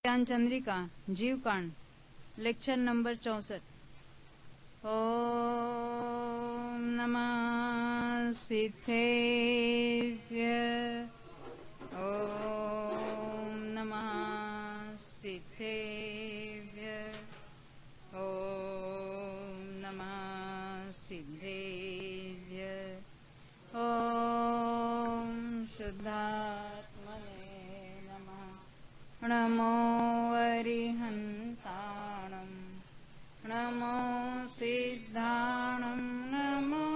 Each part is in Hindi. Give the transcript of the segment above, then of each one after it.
ज्ञान चंद्रिका जीवकांड लेक्चर नंबर 64। ओम नमः सिद्धेभ्य। ओम नमः सिद्धेभ्य। ओम नमः सिद्धेभ्य। ओम शुद्धात्मने नमः। नमो अरिहन्ताणं नमो सिद्धाणं नमो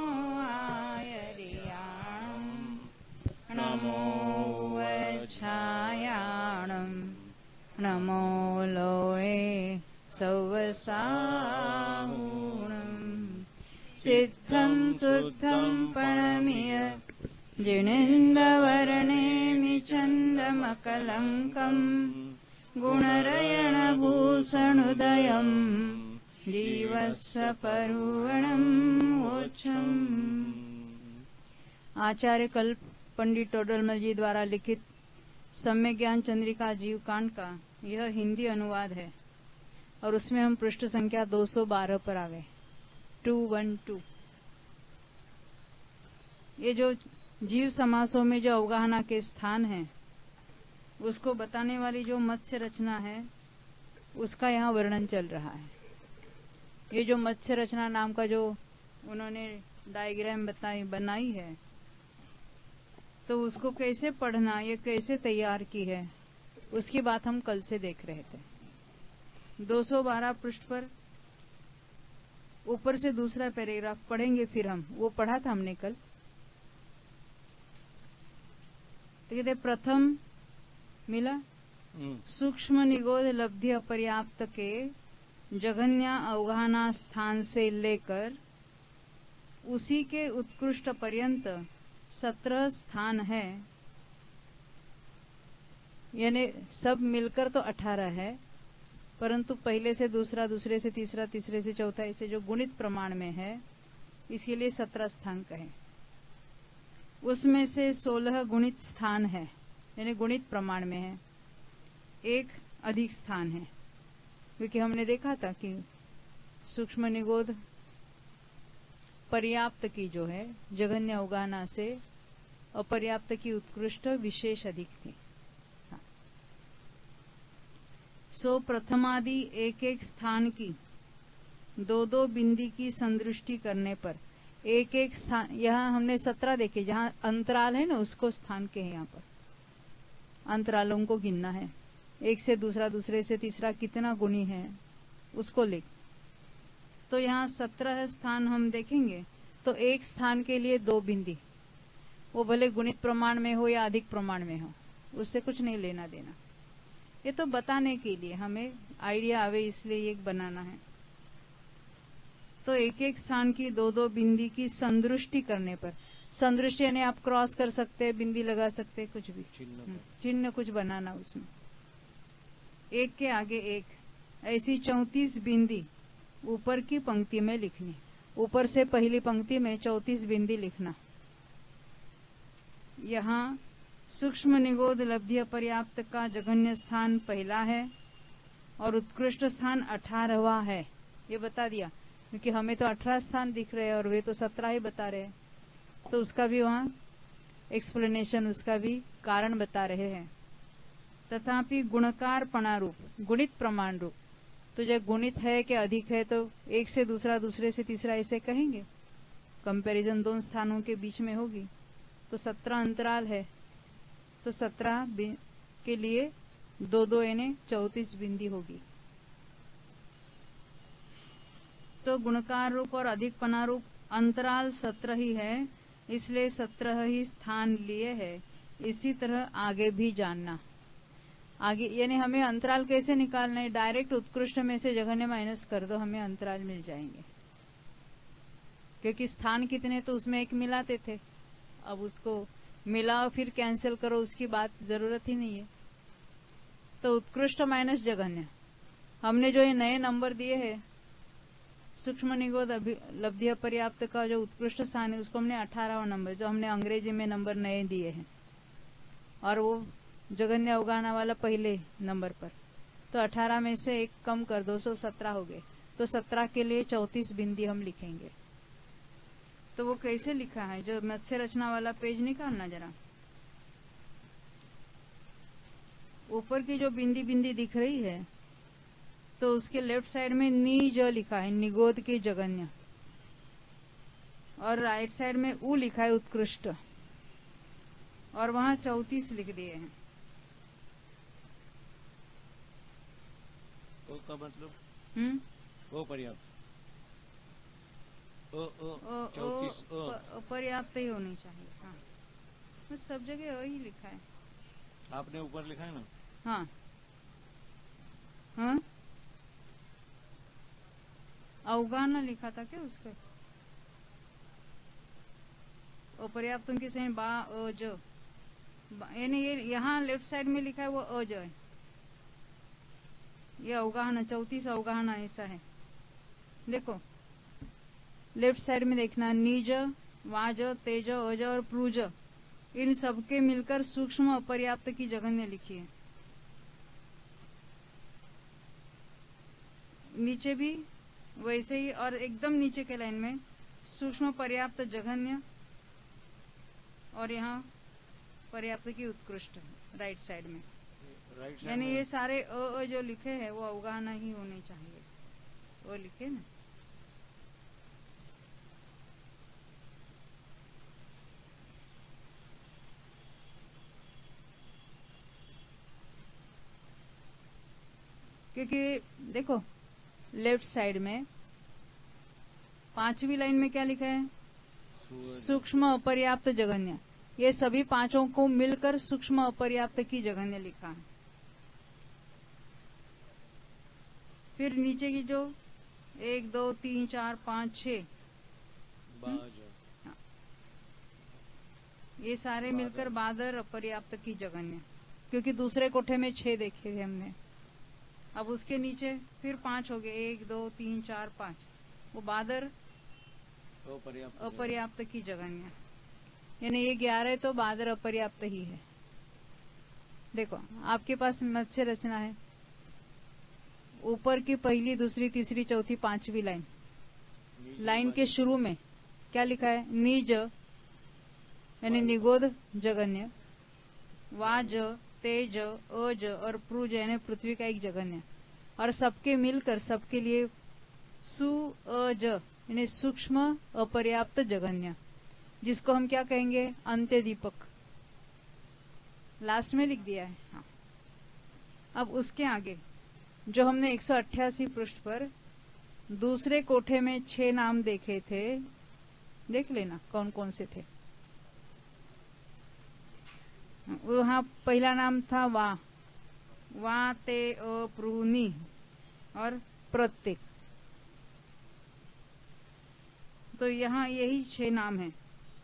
आयर्याणं नमो वच्छायाणं नमो लोये सौवसाहुणं सिद्धं शुद्धं पणमिय जिनेन्द्रवर्णेमि चन्दमकलङ्कम् गुणरयणभूषणोदयं जीवस्य परुवणं मोक्षम्। आचार्य कल्प पंडित टोडरमल जी द्वारा लिखित सम्यक ज्ञान चंद्रिका जीवकांड का यह हिंदी अनुवाद है और उसमें हम पृष्ठ संख्या 212 पर आ गए। 212। ये जो जीव समासों में जो अवगाहना के स्थान हैं उसको बताने वाली जो मत्स्य रचना है उसका यहाँ वर्णन चल रहा है। ये जो मत्स्य रचना नाम का जो उन्होंने डायग्राम बनाई है तो उसको कैसे पढ़ना, ये कैसे तैयार की है, उसकी बात हम कल से देख रहे थे। 212 पृष्ठ पर ऊपर से दूसरा पैराग्राफ पढ़ेंगे। फिर हम वो पढ़ा था हमने कल। तो कहते प्रथम मिला सूक्ष्म निगोध लब्धि अपर्याप्त के जघन्य अवगाहना स्थान से लेकर उसी के उत्कृष्ट पर्यंत 17 स्थान है, यानी सब मिलकर तो 18 है, परंतु पहले से दूसरा, दूसरे से तीसरा, तीसरे से चौथा, ऐसे जो गुणित प्रमाण में है इसके लिए 17 स्थान कहे। उसमें से 16 गुणित स्थान है, यानी गुणित प्रमाण में है। एक अधिक स्थान है, क्योंकि हमने देखा था कि सूक्ष्म निगोध पर्याप्त की जो है जघन्य अवगाहना से अपर्याप्त की उत्कृष्ट विशेष अधिक थी। हाँ। सो प्रथमादि एक एक स्थान की दो दो बिंदी की संदृष्टि करने पर एक एक स्थान, यहाँ हमने 17 देखे, जहाँ अंतराल है ना उसको स्थान के हैं। यहाँ पर अंतरालों को गिनना है, एक से दूसरा, दूसरे से तीसरा कितना गुणी है उसको लिख। तो यहाँ 17 स्थान हम देखेंगे तो एक स्थान के लिए 2 बिंदी, वो भले गुणित प्रमाण में हो या अधिक प्रमाण में हो, उससे कुछ नहीं लेना देना। ये तो बताने के लिए हमें आइडिया आवे इसलिए एक बनाना है। तो एक एक स्थान की 2-2 बिंदी की संदृष्टि करने पर, संदृष्टि यानी आप क्रॉस कर सकते हैं, बिंदी लगा सकते हैं, कुछ भी चिन्ह कुछ बनाना उसमें। एक के आगे एक, ऐसी 34 बिंदी ऊपर की पंक्ति में लिखनी। ऊपर से पहली पंक्ति में 34 बिंदी लिखना। यहाँ सूक्ष्म निगोध लब्धि अपर्याप्त का जघन्य स्थान पहला है और उत्कृष्ट स्थान 18वां है। ये बता दिया, क्योंकि हमें तो 18 स्थान दिख रहे हैं और वे तो 17 ही बता रहे हैं, तो उसका भी वहाँ एक्सप्लेनेशन, उसका भी कारण बता रहे हैं। तथापि गुणकार पणारूप, गुणित प्रमाण रूप, तो जब गुणित है कि अधिक है तो एक से दूसरा, दूसरे से तीसरा ऐसे कहेंगे। कंपैरिजन 2 स्थानों के बीच में होगी। तो 17 अंतराल है, तो 17 के लिए 2-2 यानी 34 बिंदी होगी। तो गुणकार रूप और अधिक पणारूप अंतराल 17 ही है, इसलिए 17 ही स्थान लिए है। इसी तरह आगे भी जानना। आगे यानी हमें अंतराल कैसे निकालना है, डायरेक्ट उत्कृष्ट में से जघन्य माइनस कर दो, हमें अंतराल मिल जाएंगे। क्योंकि स्थान कितने तो उसमें एक मिलाते थे, अब उसको मिलाओ फिर कैंसिल करो, उसकी बात जरूरत ही नहीं है। तो उत्कृष्ट माइनस जघन्य, हमने जो ये नए नंबर दिए हैं सूक्ष्म निगोध लब्धि अपर्याप्त का जो उत्कृष्ट स्थान है उसको हमने 18वां नंबर, जो हमने अंग्रेजी में नंबर नए दिए हैं, और वो जघन्य अवगाहना वाला पहले नंबर पर। तो 18 में से एक कम कर 217 हो गए, तो 17 के लिए 34 बिंदी हम लिखेंगे। तो वो कैसे लिखा है, जो मत्स्य रचना वाला पेज निकालना जरा। ऊपर की जो बिंदी बिंदी दिख रही है, तो उसके लेफ्ट साइड में नीज लिखा है, निगोद के जगन्य, और राइट साइड में ऊ लिखा है, उत्कृष्ट, और वहां 34 लिख दिए हैं। ओ का मतलब ओ पर्याप्त, ओ 34 पर्याप्त ही होनी चाहिए। हाँ, बस सब जगह वही लिखा है। आपने ऊपर लिखा है ना। हाँ हाँ, अवगाहना लिखा था क्या उसका? ओ पर्याप्त की सही बा ओ जो, यानी ये यहाँ लेफ्ट साइड में लिखा है वो अ जो है, ये अवगाहना 34 अवगाहना ऐसा है। देखो लेफ्ट साइड में देखना, नीज, वाज, तेज, अज और प्रूज, इन सबके मिलकर सूक्ष्म अपर्याप्त की जगन्य लिखी है। नीचे भी वैसे ही, और एकदम नीचे के लाइन में सूक्ष्म पर्याप्त जघन्य, और यहाँ पर्याप्त की उत्कृष्ट राइट साइड में। यानी ये सारे अ जो लिखे हैं वो अवगाहना ही होने चाहिए, वो लिखे ना। क्योंकि देखो लेफ्ट साइड में 5वीं लाइन में क्या लिखा है, सूक्ष्म अपर्याप्त जघन्य। ये सभी पांचों को मिलकर सूक्ष्म अपर्याप्त की जघन्य लिखा है। फिर नीचे की जो 1 2 3 4 5 6 ये सारे मिलकर बादर अपर्याप्त की जघन्य, क्योंकि दूसरे कोठे में 6 देखे थे हमने। अब उसके नीचे फिर 5 हो गए, 1 2 3 4 5, वो बादर अपर्याप्त की जघन्य, यानी ये 11 तो बादर अपर्याप्त ही है। देखो आपके पास मत्स्य रचना है, ऊपर की पहली दूसरी तीसरी चौथी 5वीं लाइन के शुरू में क्या लिखा है, नीज यानी निगोद जगन्य, वाज, तेज, अज और प्रूज यानी पृथ्वी का एक जगन्य, और सबके मिलकर सबके लिए सु अज यानी सूक्ष्म अपर्याप्त जगन्य, जिसको हम क्या कहेंगे, अंत्य दीपक, लास्ट में लिख दिया है। हाँ। अब उसके आगे जो हमने 188 पृष्ठ पर दूसरे कोठे में 6 नाम देखे थे, देख लेना कौन कौन से थे। वहां पहला नाम था वा ते अप्रूनी और प्रत्येक, तो यहाँ यही 6 नाम है,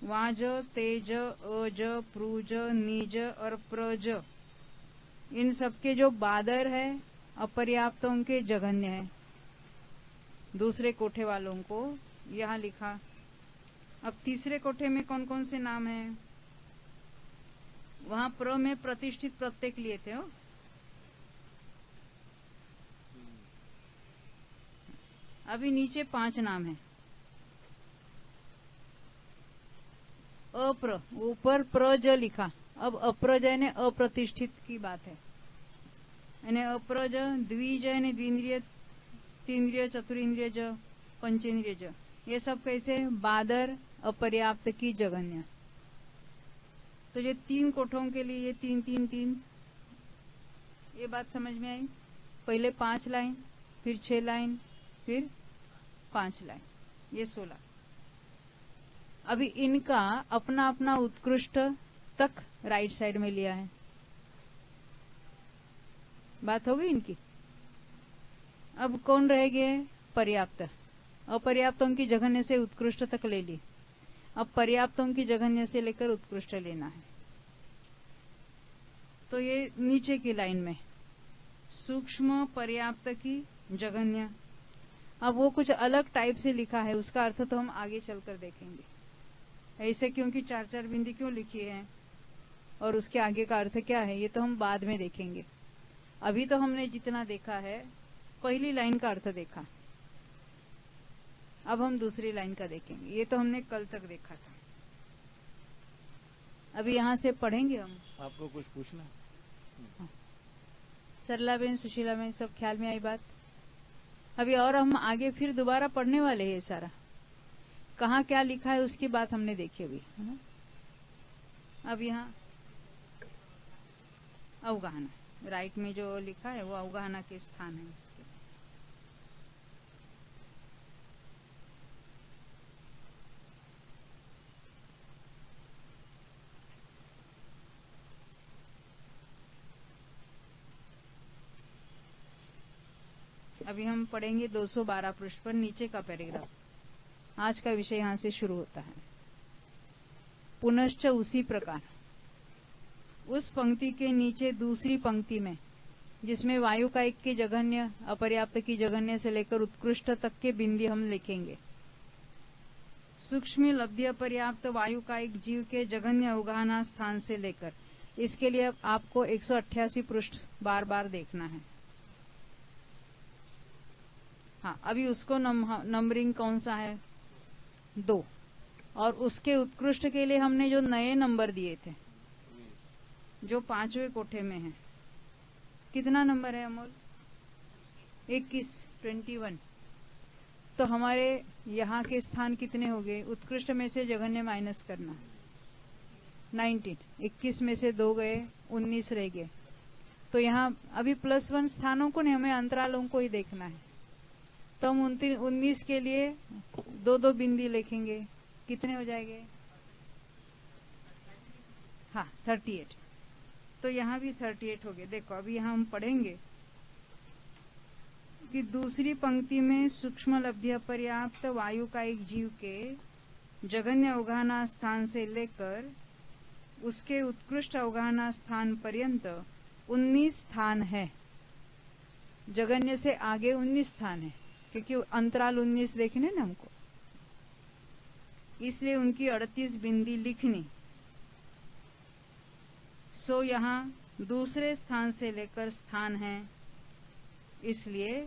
वाज, तेज, अज, प्रूज, नीज और प्रज। इन सबके जो बादर है अपर्याप्तों के जघन्य है, दूसरे कोठे वालों को यहाँ लिखा। अब तीसरे कोठे में कौन कौन से नाम है, वहां प्र में प्रतिष्ठित प्रत्येक लिए थे। अभी नीचे 5 नाम है, अप्र, ऊपर प्रज लिखा, अब अप्रज यानी अप्रतिष्ठित की बात है, यानी अप्रज, द्विज यानी द्विंद्रिय, तीन्द्रिय, चतुरिंद्रिय ज, पंचेंद्रिय ज, ये सब कैसे, बादर अपर्याप्त की जघन्य। तो ये 3 कोठों के लिए ये 3 3 3, ये बात समझ में आई। पहले 5 लाइन, फिर 6 लाइन, फिर 5 लाइन, ये 16। अभी इनका अपना अपना उत्कृष्ट तक राइट साइड में लिया है। बात हो गई इनकी। अब कौन रह गए, पर्याप्त, अपर्याप्तों की जघन्य से उत्कृष्ट तक ले ली। अब पर्याप्तों की जघन्य से लेकर उत्कृष्ट लेना है। तो ये नीचे की लाइन में सूक्ष्म पर्याप्त की जघन्य, अब वो कुछ अलग टाइप से लिखा है, उसका अर्थ तो हम आगे चलकर देखेंगे। ऐसे क्योंकि 4-4 बिंदी क्यों लिखी है और उसके आगे का अर्थ क्या है, ये तो हम बाद में देखेंगे। अभी तो हमने जितना देखा है पहली लाइन का अर्थ देखा, अब हम दूसरी लाइन का देखेंगे। ये तो हमने कल तक देखा था। अभी यहाँ से पढ़ेंगे हम। आपको कुछ पूछना? सरला बेन, सुशीला बेन, सब ख्याल में आई बात? अभी और हम आगे फिर दोबारा पढ़ने वाले हैं सारा, कहाँ क्या लिखा है उसकी बात हमने देखी अभी, है ना? अब यहाँ अवगाहना, राइट में जो लिखा है वो अवगाहना के स्थान है इसके। अभी हम पढ़ेंगे 212 पृष्ठ पर नीचे का पैराग्राफ। आज का विषय यहाँ से शुरू होता है। पुनश्च उसी प्रकार उस पंक्ति के नीचे दूसरी पंक्ति में, जिसमें वायु का एक के जघन्य अपर्याप्त की जघन्य से लेकर उत्कृष्ट तक के बिंदी हम लिखेंगे। सूक्ष्म लब्धि अपर्याप्त वायु का एक जीव के जघन्य अवगाहना स्थान से लेकर, इसके लिए आपको 188 पृष्ठ बार बार देखना है। हाँ, अभी उसको नंबरिंग कौन सा है? 2। और उसके उत्कृष्ट के लिए हमने जो नए नंबर दिए थे, जो 5वें कोठे में है, कितना नंबर है अमोल? 21, 21। तो हमारे यहाँ के स्थान कितने हो गए? उत्कृष्ट में से जघन्य माइनस करना, 19। 21 में से 2 गए, 19 रह गए। तो यहाँ अभी +1 स्थानों को नहीं, हमें अंतरालों को ही देखना है। तो हम 19 के लिए 2-2 बिंदी लिखेंगे, कितने हो जाएंगे? हाँ, 38। तो यहाँ भी 38 हो गए। देखो अभी यहाँ हम पढ़ेंगे कि दूसरी पंक्ति में सूक्ष्म लब्धि अपर्याप्त वायु का एक जीव के जघन्य अवगाहना स्थान से लेकर उसके उत्कृष्ट अवगाहना स्थान पर्यंत 19 स्थान है। जघन्य से आगे 19 स्थान है, क्योंकि अंतराल 19 देखने ना हमको, इसलिए उनकी 38 बिंदी लिखनी। सो यहाँ दूसरे स्थान से लेकर स्थान है, इसलिए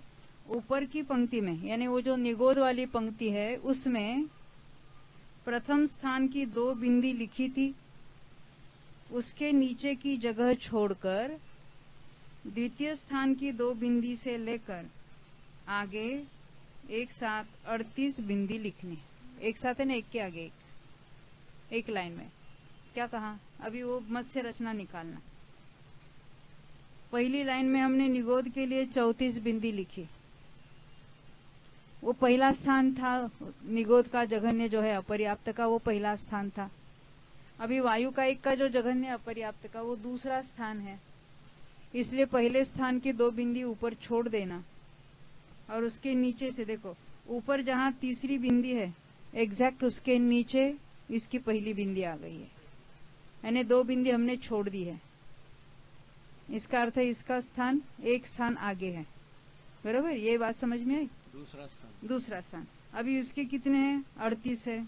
ऊपर की पंक्ति में, यानी वो जो निगोद वाली पंक्ति है उसमें प्रथम स्थान की 2 बिंदी लिखी थी, उसके नीचे की जगह छोड़कर द्वितीय स्थान की 2 बिंदी से लेकर आगे एक साथ 38 बिंदी लिखनी। एक साथ है ना, एक के आगे एक लाइन में। क्या कहा? अभी वो मत्स्य रचना निकालना। पहली लाइन में हमने निगोद के लिए 34 बिंदी लिखी, वो पहला स्थान था। निगोद का जघन्य जो है अपर्याप्त का, वो पहला स्थान था। अभी वायु का एक का जो जघन्य अपर्याप्त का, वो दूसरा स्थान है। इसलिए पहले स्थान की 2 बिंदी ऊपर छोड़ देना, और उसके नीचे से देखो, ऊपर जहाँ तीसरी बिंदी है एग्जैक्ट उसके नीचे इसकी पहली बिंदी आ गई है, यानी 2 बिंदी हमने छोड़ दी है। इसका अर्थ है इसका स्थान एक स्थान आगे है। बरोबर, ये बात समझ में आई? दूसरा स्थान। अभी उसके कितने हैं? 38 है।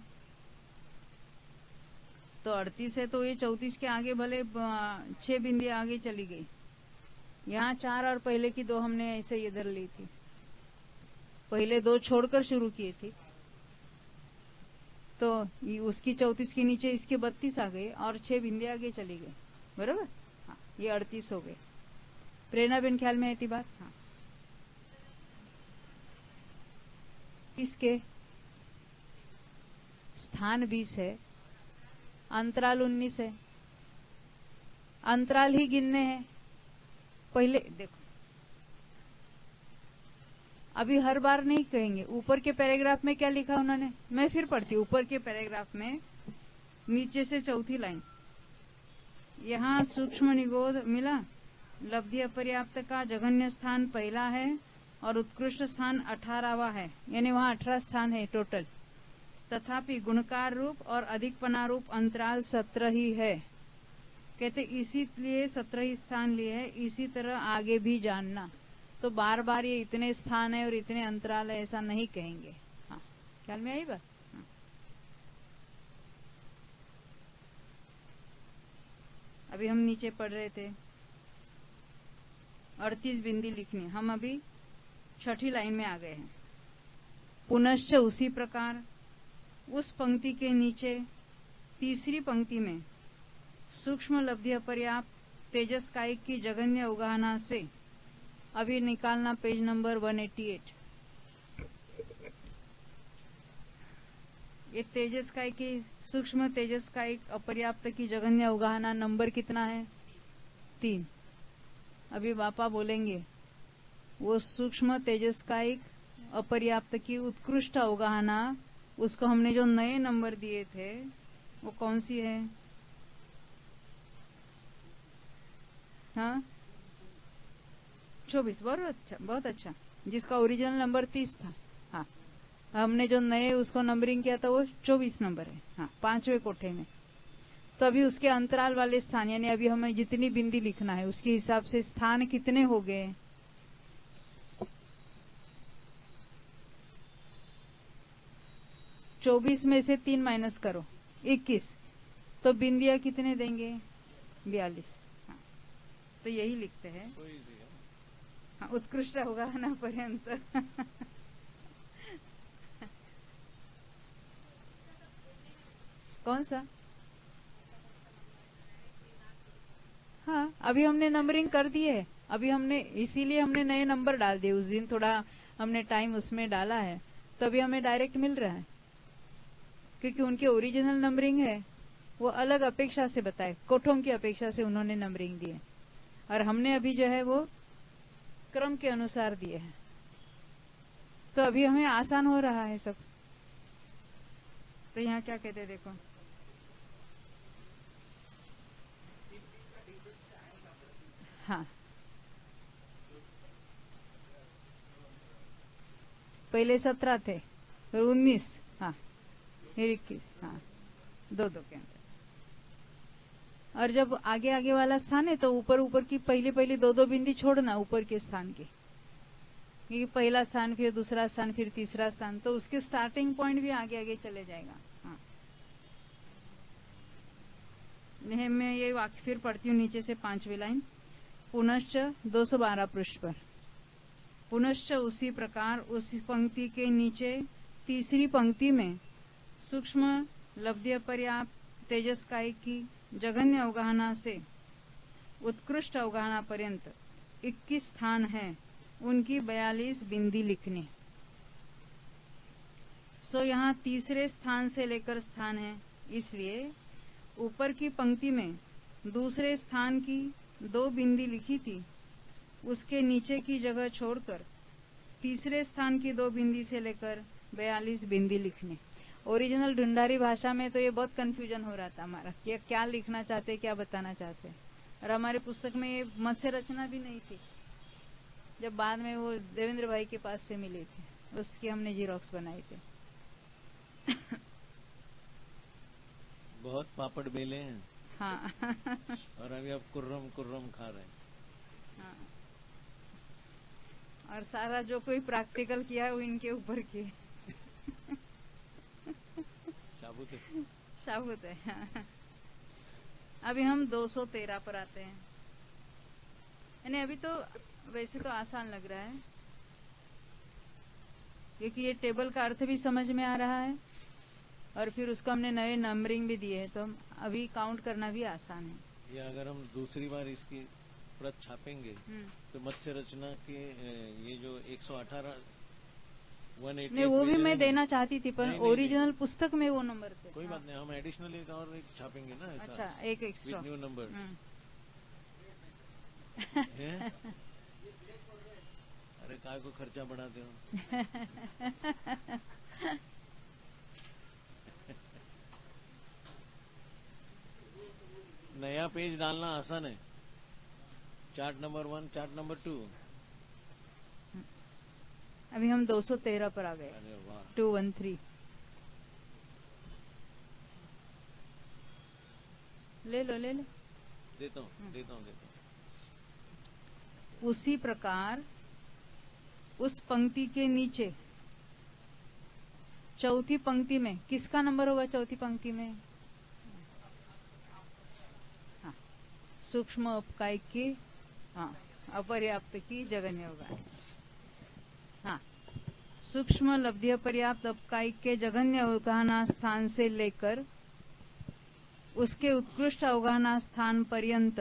तो 38 है तो ये 34 के आगे भले 6 बिंदी आगे चली गई। यहाँ 4 और पहले की 2 हमने ऐसे इधर ली थी, पहले 2 छोड़कर शुरू किए थे, तो उसकी 34 के नीचे इसके 32 आ गए और 6 बिंदी आगे चली गई। बरोबर, हाँ, ये 38 हो गए। प्रेरणा बिन ख्याल में आई बात? हाँ, इसके स्थान 20 है, अंतराल 19 है। अंतराल ही गिनने हैं। पहले देखो, अभी हर बार नहीं कहेंगे। ऊपर के पैराग्राफ में क्या लिखा उन्होंने, मैं फिर पढ़ती हूँ। ऊपर के पैराग्राफ में नीचे से चौथी लाइन, यहाँ सूक्ष्म निगोद मिला, लब्धि अपर्याप्त का जघन्य स्थान पहला है और उत्कृष्ट स्थान 18वां है, यानी वहाँ 18 स्थान है टोटल। तथापि गुणकार रूप और अधिकपना रूप अंतराल 17 ही है। कहते इसीलिए 17 ही स्थान लिए है, इसी तरह आगे भी जानना। तो बार बार ये इतने स्थान है और इतने अंतराल है ऐसा नहीं कहेंगे। हाँ, ख्याल में आई बात? हाँ। अभी हम नीचे पढ़ रहे थे, 38 बिंदी लिखनी। हम अभी छठी लाइन में आ गए हैं। पुनश्च उसी प्रकार उस पंक्ति के नीचे तीसरी पंक्ति में सूक्ष्म लब्धि अपर्याप्त तेजस कायिक की जघन्य अवगाहना से, अभी निकालना पेज नंबर 188। ये तेजस कायिक की सूक्ष्म तेजस कायिक अपर्याप्त की जघन्य अवगाहना नंबर कितना है? 3। अभी बापा बोलेंगे वो सूक्ष्म तेजस कायिक अपर्याप्त की उत्कृष्ट अवगाहना, उसको हमने जो नए नंबर दिए थे वो कौन सी है? हाँ 24। बहुत अच्छा। जिसका ओरिजिनल नंबर 30 था। हाँ, हमने जो नए उसको नंबरिंग किया था वो 24 नंबर है। हाँ, 5वें कोठे में। तो अभी उसके अंतराल वाले स्थान, यानी अभी हमें जितनी बिंदी लिखना है उसके हिसाब से स्थान कितने हो गए? 24 में से 3 माइनस करो, 21। तो बिंदियां कितने देंगे? 42। हाँ, तो यही लिखते हैं। हाँ, उत्कृष्ट होगा ना पर्यंत। कौन सा? हाँ, अभी हमने नंबरिंग कर दी है। अभी हमने इसीलिए हमने नए नंबर डाल दिए। उस दिन थोड़ा हमने टाइम उसमें डाला है, तो अभी हमें डायरेक्ट मिल रहा है, क्योंकि उनके ओरिजिनल नंबरिंग है वो अलग अपेक्षा से बताए, कोठों की अपेक्षा से उन्होंने नंबरिंग दी है, और हमने अभी जो है वो क्रम के अनुसार दिए हैं। तो अभी हमें आसान हो रहा है सब। तो यहाँ क्या कहते हैं देखो, हाँ पहले 17 थे, फिर 19, हाँ फिर 21, हाँ 2-2 के अंदर। और जब आगे आगे वाला स्थान है तो ऊपर ऊपर की पहली 2-2 बिंदी छोड़ना ऊपर के स्थान की, क्योंकि पहला स्थान फिर दूसरा स्थान फिर तीसरा स्थान, तो उसके स्टार्टिंग पॉइंट भी आगे आगे चले जाएगा। हाँ, मैं ये वाक्य फिर पढ़ती हूँ नीचे से 5वीं लाइन। पुनश्च 212 पृष्ठ पर। पुनश्च उसी प्रकार उस पंक्ति के नीचे तीसरी पंक्ति में सूक्ष्म लब्धि पर्याप्त तेजस कायिक की जघन्य अवगाहना से उत्कृष्ट अवगाहना पर्यंत 21 स्थान है, उनकी 42 बिंदी लिखनी। सो यहाँ तीसरे स्थान से लेकर स्थान है, इसलिए ऊपर की पंक्ति में दूसरे स्थान की 2 बिंदी लिखी थी, उसके नीचे की जगह छोड़कर तीसरे स्थान की 2 बिंदी से लेकर 42 बिंदी लिखनी। ओरिजिनल ढूंढारी भाषा में तो ये बहुत कंफ्यूजन हो रहा था हमारा, कि क्या लिखना चाहते, क्या बताना चाहते। और हमारे पुस्तक में ये मत्स्य रचना भी नहीं थी, जब बाद में वो देवेंद्र भाई के पास से मिली थी, उसकी हमने जीरोक्स बनाई थी। बहुत पापड़ बेले हैं। हाँ। और अभी आप कुर्रम कुर्रम खा रहे हैं। हाँ। और सारा जो कोई प्रैक्टिकल किया है वो इनके ऊपर किए। साबुत है। साबुत है। हाँ। अभी हम 213 पर आते हैं। यानी अभी तो वैसे तो आसान लग रहा है, क्योंकि ये टेबल का अर्थ भी समझ में आ रहा है, और फिर उसको हमने नए नंबरिंग भी दिए है, तो अभी काउंट करना भी आसान है। या अगर हम दूसरी बार इसकी प्रत छापेंगे तो मत्स्य रचना के ये जो 118 नहीं, वो भी मैं देना चाहती थी, पर ओरिजिनल पुस्तक में वो नंबर थे। कोई बात नहीं, हम एडिशनल एक और एक छापेंगे ना ऐसा। अच्छा, एक एक्स्ट्रा न्यू नंबर। अरे काय को खर्चा बढ़ाते हो। नया पेज डालना आसान है। Chart number 1, chart number 2। अभी हम 213 पर आ गए। 213 ले लो। देता हूँ। उसी प्रकार उस पंक्ति के नीचे चौथी पंक्ति में किसका नंबर होगा? चौथी पंक्ति में हाँ, सूक्ष्म अपकायिक की, हाँ अपर्याप्त की जगन्य अवगाहना। हाँ, सूक्ष्म लब्धि अपर्याप्त अपकायिक के जगन्य अवगाहना स्थान से लेकर उसके उत्कृष्ट अवगाहना स्थान पर्यंत।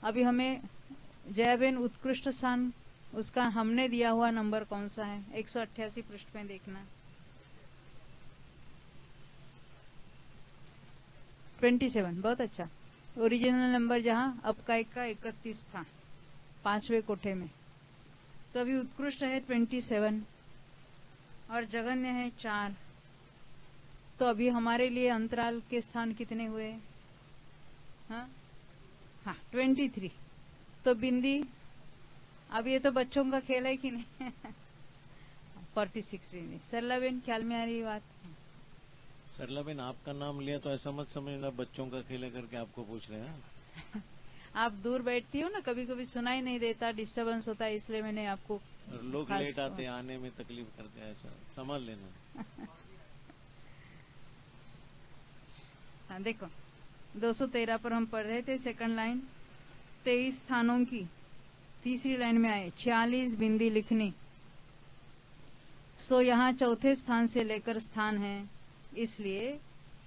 अभी हमें जयाबेन उत्कृष्ट स्थान उसका हमने दिया हुआ नंबर कौन सा है? 188 पृष्ठ में देखना। 27, बहुत अच्छा। ओरिजिनल नंबर जहां अपकायिक का 31 था 5वें कोठे में, तो अभी उत्कृष्ट है 27 और जगन्य है 4। तो अभी हमारे लिए अंतराल के स्थान कितने हुए? हाँ, 23। तो बिंदी, अब ये तो बच्चों का खेल है कि नहीं? 46 बिंदी। सरलाबेन, ख्याल में आ रही बात? सरलाबेन, आपका नाम लिया तो ऐसा मत समझना बच्चों का खेल है करके आपको पूछ रहे हैं। आप दूर बैठती हो ना, कभी कभी सुनाई नहीं देता, डिस्टरबेंस होता है, इसलिए मैंने आपको। लोग लेट आते, आने में तकलीफ करते हैं, ऐसा समझ लेना। हाँ, देखो 213 पर हम पढ़ रहे थे, सेकंड लाइन 23 स्थानों की तीसरी लाइन में आए 46 बिंदी लिखनी। सो यहाँ चौथे स्थान से लेकर स्थान है, इसलिए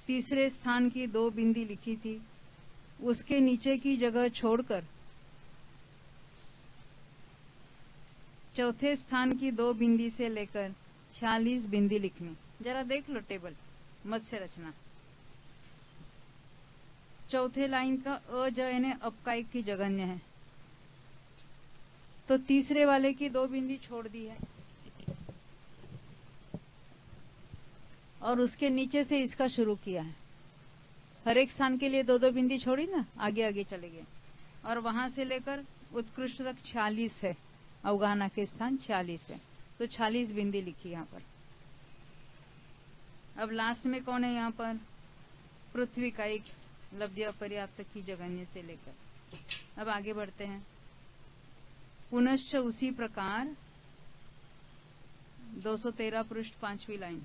तीसरे स्थान की 2 बिंदी लिखी थी, उसके नीचे की जगह छोड़कर चौथे स्थान की 2 बिंदी से लेकर 46 बिंदी लिखनी। जरा देख लो टेबल, मत्स्य रचना। चौथे लाइन का अ ज यानी अपकायिक की जगन्य है, तो तीसरे वाले की 2 बिंदी छोड़ दी है और उसके नीचे से इसका शुरू किया है। हर एक स्थान के लिए 2-2 बिंदी छोड़ी ना, आगे आगे चले गए और वहां से लेकर उत्कृष्ट तक 46 है, अवगाहना के स्थान 46 है, तो 46 बिंदी लिखी यहाँ पर। अब लास्ट में कौन है यहाँ पर? पृथ्वी का एक लब्धि अपर्याप्त की जगन्य से लेकर। अब आगे बढ़ते हैं। पुनश्च उसी प्रकार 213 पृष्ठ 5वीं लाइन,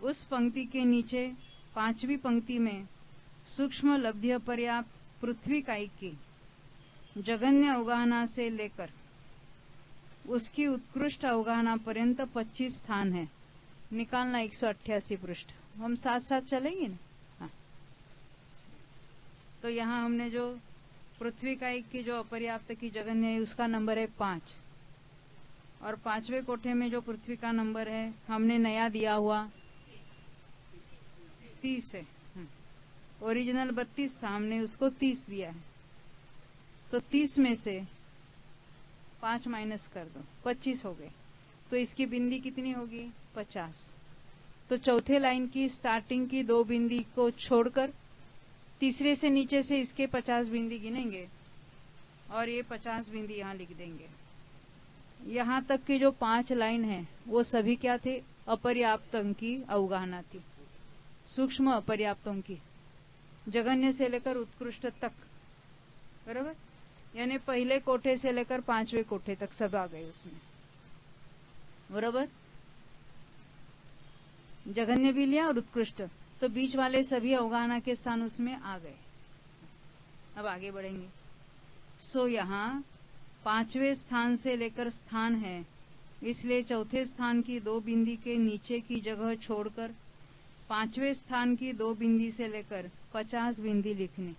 उस पंक्ति के नीचे 5वीं पंक्ति में सूक्ष्म लब्धि अपर्याप्त पृथ्वी कायिक की जगन्य अवगाहना से लेकर उसकी उत्कृष्ट अवगाहना पर्यंत 25 स्थान है। निकालना 188 पृष्ठ। हम साथ साथ चलेंगे ना? हाँ। तो यहाँ हमने जो पृथ्वी कायिक की जो अपर्याप्त की जगन्य है उसका नंबर है 5 और 5वें कोठे में जो पृथ्वी का नंबर है हमने नया दिया हुआ 30 है। ओरिजिनल 32 था, हमने उसको 30 दिया है, तो 30 में से 5 माइनस कर दो, 25 हो गए, तो इसकी बिंदी कितनी होगी? 50। तो चौथे लाइन की स्टार्टिंग की 2 बिंदी को छोड़कर तीसरे से नीचे से इसके 50 बिंदी गिनेंगे और ये 50 बिंदी यहाँ लिख देंगे। यहाँ तक की जो 5 लाइन है वो सभी क्या थे? अपर्याप्तों की अवगाहना थी, सूक्ष्म अपर्याप्तों की, जगन्य से लेकर उत्कृष्ट तक, बराबर? यानी पहले कोठे से लेकर 5वें कोठे तक सब आ गए उसमें, बराबर? जगन्य भी लिया और उत्कृष्ट, तो बीच वाले सभी अवगाहना के स्थान उसमें आ गए। अब आगे बढ़ेंगे। सो यहाँ 5वें स्थान से लेकर स्थान है, इसलिए चौथे स्थान की 2 बिंदी के नीचे की जगह छोड़कर 5वें स्थान की 2 बिंदी से लेकर 50 बिंदी लिखनी।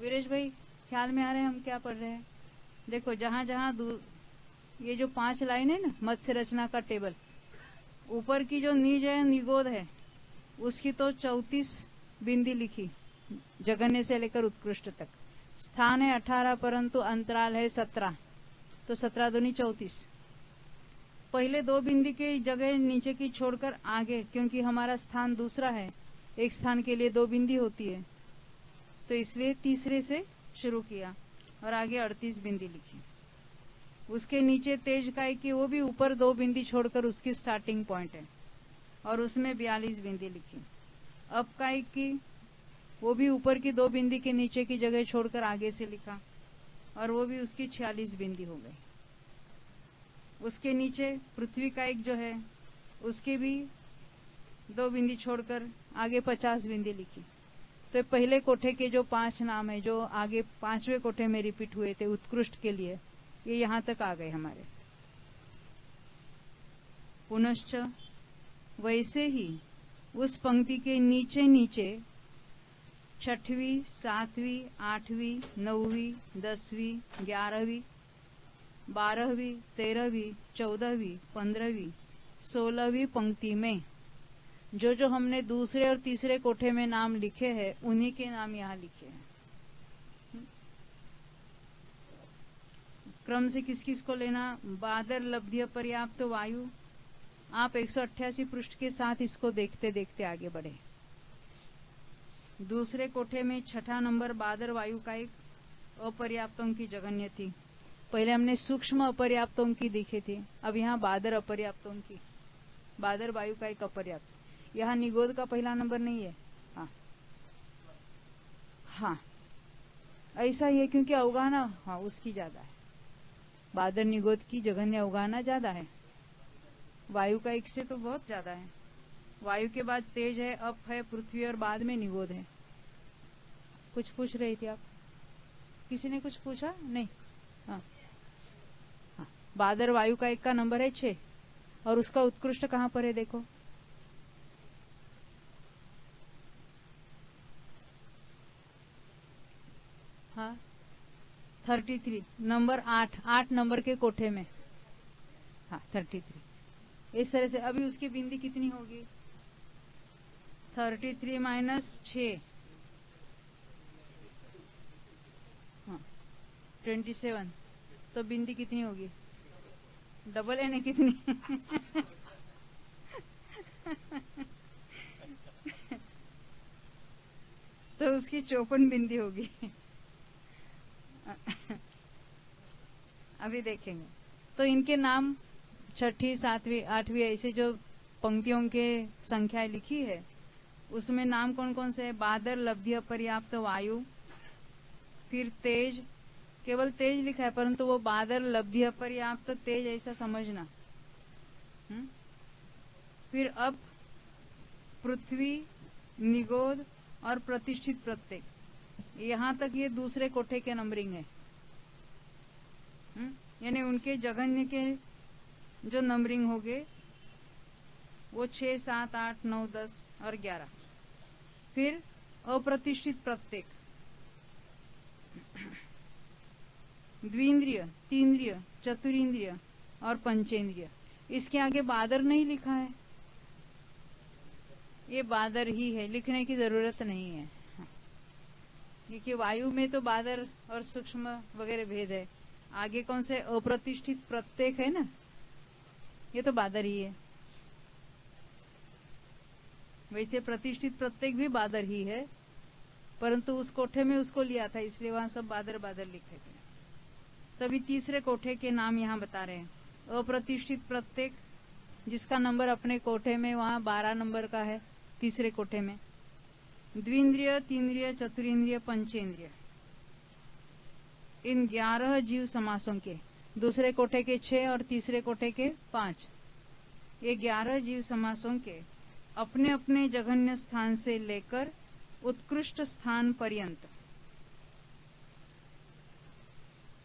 वीरेश भाई, ख्याल में आ रहे हैं हम क्या पढ़ रहे हैं? देखो जहां जहां ये जो 5 लाइन है ना, मत्स्य रचना का टेबल, ऊपर की जो नीज है, निगोद है, उसकी तो 34 बिंदी लिखी, जगन्य से लेकर उत्कृष्ट तक। स्थान है 18 परंतु अंतराल है 17, तो 17 दूनी 34। पहले 2 बिंदी की जगह नीचे की छोड़कर आगे, क्योंकि हमारा स्थान दूसरा है, एक स्थान के लिए 2 बिंदी होती है, तो इसलिए तीसरे से शुरू किया और आगे 38 बिंदी लिखी। उसके नीचे तेज काय की, वो भी ऊपर 2 बिंदी छोड़कर उसकी स्टार्टिंग पॉइंट है और उसमें 42 बिंदी लिखी। अब काय की, वो भी ऊपर की 2 बिंदी के नीचे की जगह छोड़कर आगे से लिखा और वो भी उसकी 46 बिंदी हो गई। उसके नीचे पृथ्वी कायिक जो है उसके भी 2 बिंदी छोड़कर आगे 50 बिंदी लिखी, तो पहले कोठे के जो 5 नाम है जो आगे 5वें कोठे में रिपीट हुए थे उत्कृष्ट के लिए, ये यहाँ तक आ गए हमारे। पुनश्च वैसे ही उस पंक्ति के नीचे नीचे 6वीं, 7वीं, 8वीं, 9वीं, 10वीं, 11वीं, 12वीं, 13वीं, 14वीं, 15वीं, 16वीं पंक्ति में जो जो हमने दूसरे और तीसरे कोठे में नाम लिखे हैं उन्हीं के नाम यहाँ लिखे हैं। क्रम से किस किस को लेना? बादर, लब्ध्य, पर्याप्त, वायु। आप 188 पृष्ठ के साथ इसको देखते देखते आगे बढ़े। दूसरे कोठे में 6ठा नंबर बादर वायु का एक अपर्याप्तों की जगन्य थी। पहले हमने सूक्ष्म अपर्याप्तों की देखी थी, अब यहाँ बादर अपर्याप्तों की, बादर वायु का एक अपर्याप्त। यहाँ निगोद का पहला नंबर नहीं है। हाँ ऐसा ही है क्योंकि अवगाहना हाँ उसकी ज्यादा है। बादर निगोद की जघन्य अवगाहना ज्यादा है, वायु का एक से तो बहुत ज्यादा है। वायु के बाद तेज है, अप है, पृथ्वी और बाद में निगोद है। कुछ पूछ रही थी आप? किसी ने कुछ पूछा? नहीं। हाँ बादर वायु का एक का नंबर है 6 और उसका उत्कृष्ट कहाँ पर है देखो। हाँ 33 नंबर 8 नंबर के कोठे में। हाँ 33 इस तरह से। अभी उसकी बिंदी कितनी होगी? 33 माइनस 6 हाँ 27। तो बिंदी कितनी होगी? डबल है ना कितनी? तो उसकी 54 बिंदी होगी। अभी देखेंगे। तो इनके नाम 6ठी, 7वीं, 8वीं ऐसे जो पंक्तियों के संख्या लिखी है उसमें नाम कौन कौन से है? बादर, लब्ध्य, पर्याप्त, वायु, फिर तेज। केवल तेज लिखा है परंतु वो बादर, लब्ध्य, पर्याप्त, तेज ऐसा समझना। फिर अब पृथ्वी, निगोद और प्रतिष्ठित प्रत्येक, यहाँ तक ये दूसरे कोठे के नंबरिंग है। यानी उनके जघन्य के जो नंबरिंग होगे वो 6, 7, 8, 9, 10 और 11। फिर अप्रतिष्ठित प्रत्येक, द्विंद्रिय, तीन्द्रिय, चतुरिंद्रिय और पंचेंद्रिय। इसके आगे बादर नहीं लिखा है, ये बादर ही है, लिखने की जरूरत नहीं है क्योंकि वायु में तो बादर और सूक्ष्म वगैरह भेद है। आगे कौन से अप्रतिष्ठित प्रत्येक है ना, ये तो बादर ही है। वैसे प्रतिष्ठित प्रत्येक भी बादर ही है परंतु उस कोठे में उसको लिया था इसलिए वहां सब बादर बादर लिखे थे। तभी तीसरे कोठे के नाम यहाँ बता रहे हैं। अप्रतिष्ठित प्रत्येक जिसका नंबर अपने कोठे में वहां 12 नंबर का है तीसरे कोठे में। द्विंद्रिय, तीन्द्रिय, चतुरिंद्रिय, पंचेंद्रिय, इन 11 जीव समासों के दूसरे कोठे के 6 और तीसरे कोठे के 5, ये 11 जीव समासों के अपने अपने जघन्य स्थान से लेकर उत्कृष्ट स्थान पर्यंत।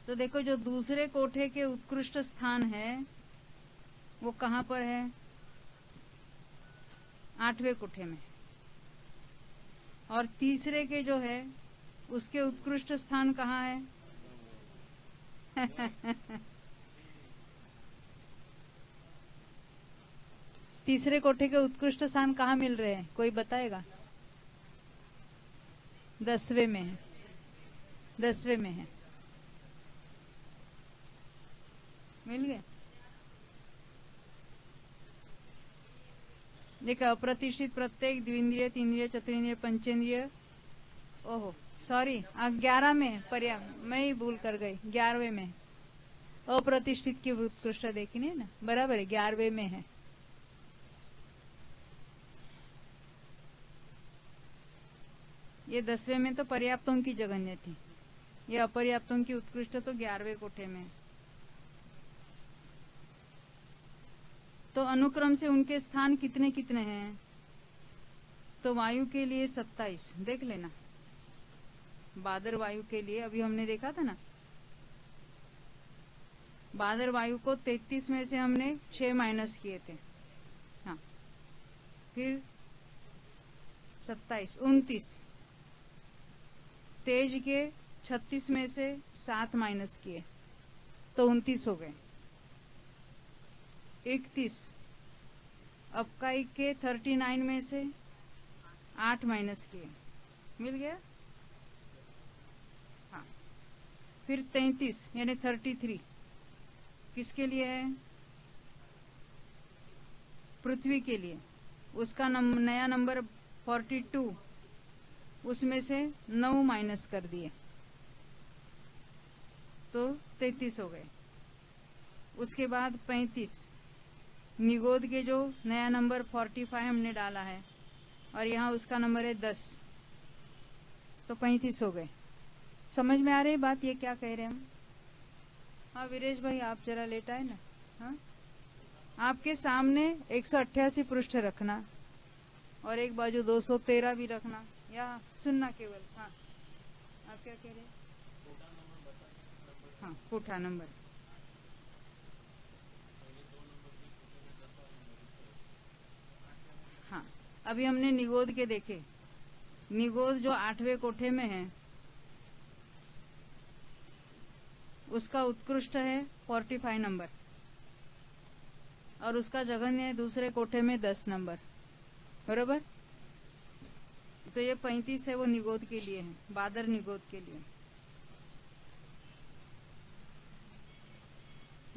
तो देखो जो दूसरे कोठे के उत्कृष्ट स्थान है वो कहाँ पर है? 8वें कोठे में। और तीसरे के जो है उसके उत्कृष्ट स्थान कहाँ है? तीसरे कोठे के उत्कृष्ट स्थान कहाँ मिल रहे हैं? कोई बताएगा? 10वें में है। 10वें में है, मिल गए। देखो अप्रतिष्ठित प्रत्येक, द्विंद्रिय, तीन्द्रिय, चतुरिंद्रिय, पंचेंद्रिय। ओहो सॉरी 11 में पर्याप्त, मैं ही भूल कर गई। 11वें में अप्रतिष्ठित की उत्कृष्ट देखी नहीं ना, बराबर है 11वें में है। ये 10वें में तो पर्याप्तों की जगन्य थी, ये अपर्याप्तों की उत्कृष्ट तो 11वें कोठे में। तो अनुक्रम से उनके स्थान कितने कितने हैं? तो वायु के लिए 27 देख लेना। बादर वायु के लिए अभी हमने देखा था ना, बादर वायु को 33 में से हमने 6 माइनस किए थे। हाँ, फिर 27, 29, तेज के 36 में से 7 माइनस किए तो 29 हो गए। 31, अपकाई के 39 में से 8 माइनस किए, मिल गया। हाँ, फिर 33 यानी 33 किसके लिए है? पृथ्वी के लिए। उसका नया नंबर 42, उसमें से 9 माइनस कर दिए तो 33 हो गए। उसके बाद 35, निगोद के जो नया नंबर 45 हमने डाला है और यहाँ उसका नंबर है 10 तो 35 हो गए। समझ में आ रही बात, ये क्या कह रहे हैं हम? हाँ वीरेश भाई, आप जरा लेट आए ना। हाँ, आपके सामने 188 पृष्ठ रखना और एक बाजू 213 भी रखना, या सुनना केवल। हाँ, आप क्या कह रहे हैं? हाँ, कोठा नंबर। हाँ, अभी हमने निगोद के देखे। निगोद जो 8वें कोठे में है उसका उत्कृष्ट है 45 नंबर और उसका जघन्य दूसरे कोठे में 10 नंबर, बरोबर। तो ये 35 है, वो निगोद के लिए है, बादर निगोद के लिए।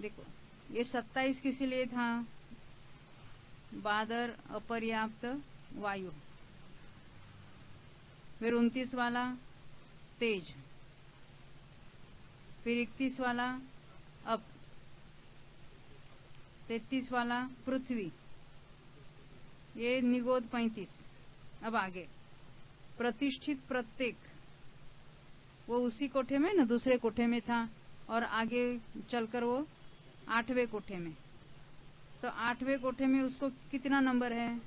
देखो, ये 27 किस लिए था? बादर अपर्याप्त वायु। फिर 29 वाला तेज, फिर 31 वाला अप, 33 वाला पृथ्वी, ये निगोद 35। अब आगे प्रतिष्ठित प्रत्येक, वो उसी कोठे में ना, दूसरे कोठे में था और आगे चलकर वो 8वें कोठे में। तो 8वें कोठे में उसको कितना नंबर है?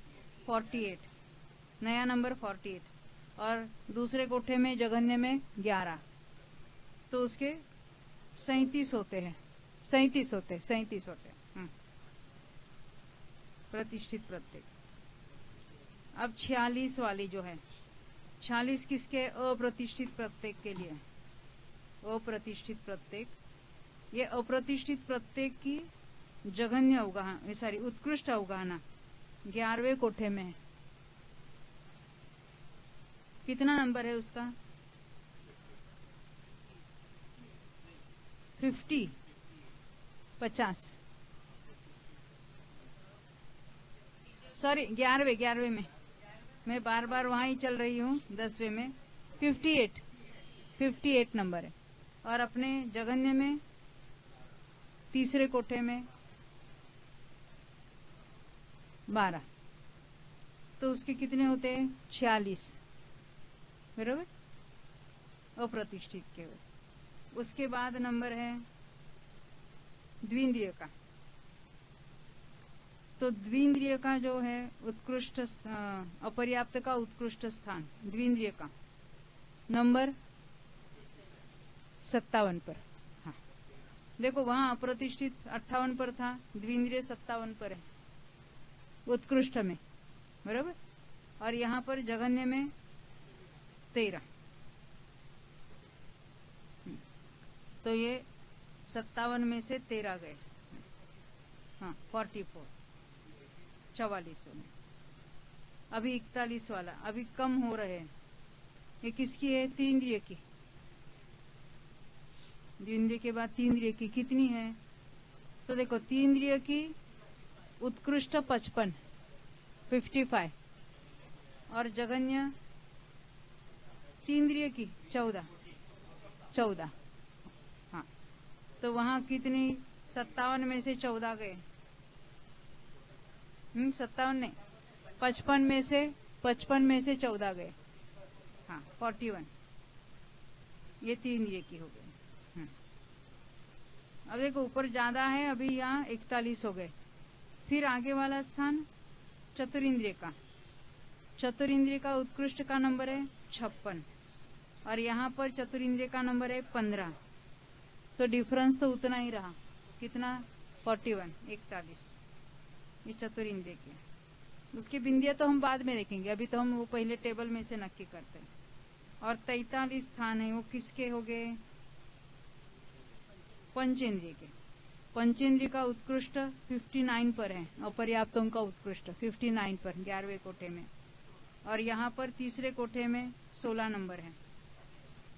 48, नया नंबर 48, और दूसरे कोठे में जघन्य में 11, तो उसके 37 होते हैं। 37 होते हैं। प्रतिष्ठित प्रत्येक। अब 46 वाली जो है, 46 किसके? अप्रतिष्ठित प्रत्येक के लिए। अप्रतिष्ठित प्रत्येक, ये अप्रतिष्ठित प्रत्येक की जघन्य अवगाहना, सॉरी उत्कृष्ट अवगाहना 11वें कोठे में है। कितना नंबर है उसका? 50, सॉरी 11वें में, मैं बार बार वहां ही चल रही हूँ। 10वें में 58 नंबर है और अपने जघन्य में तीसरे कोठे में 12, तो उसके कितने होते हैं? 46, बराबर, अप्रतिष्ठित केवल। उसके बाद नंबर है द्विंद्रिय का। तो द्विंद्रिय का जो है उत्कृष्ट, अपर्याप्त का उत्कृष्ट स्थान द्विंद्रिय का नंबर 57 पर। हाँ, देखो वहां अप्रतिष्ठित 58 पर था, द्विंद्रिय 57 पर है उत्कृष्ट में, बराबर। और यहाँ पर जघन्य में 13, तो ये 57 में से 13 गए। हाँ, 44 में। अभी 41 वाला, अभी कम हो रहे हैं। ये किसकी है? तीन्द्रिय की। द्विंद्रिय के बाद तीन्द्रिय की कितनी है? तो देखो, तीन्द्रिय की उत्कृष्ट 55 और जघन्य तीन्द्रिय की 14। हाँ, तो वहां कितनी? 57 में से 14 गए। 57 नहीं, 55 में से 14 गए। हाँ, 41, ये तीन्द्रिय की हो गई। अब देखो ऊपर ज्यादा है, अभी यहाँ 41 हो गए। फिर आगे वाला स्थान चतुरिंद्रिय का, चतुरिंद्रिय का उत्कृष्ट का नंबर है 56 और यहाँ पर चतुरिंद्रिय का नंबर है 15, तो डिफरेंस तो उतना ही रहा। कितना? 41, 41। ये चतुरिंद्रिय के। उसकी बिंदिया तो हम बाद में देखेंगे, अभी तो हम वो पहले टेबल में से नक्की करते हैं। और 43 स्थान है वो किसके हो गए? पंचेंद्रिय के। पंचेंद्रिय का उत्कृष्ट 59 पर है, अपर्याप्तों का उत्कृष्ट 59 पर 11वें कोठे में, और यहाँ पर तीसरे कोठे में 16 नंबर है।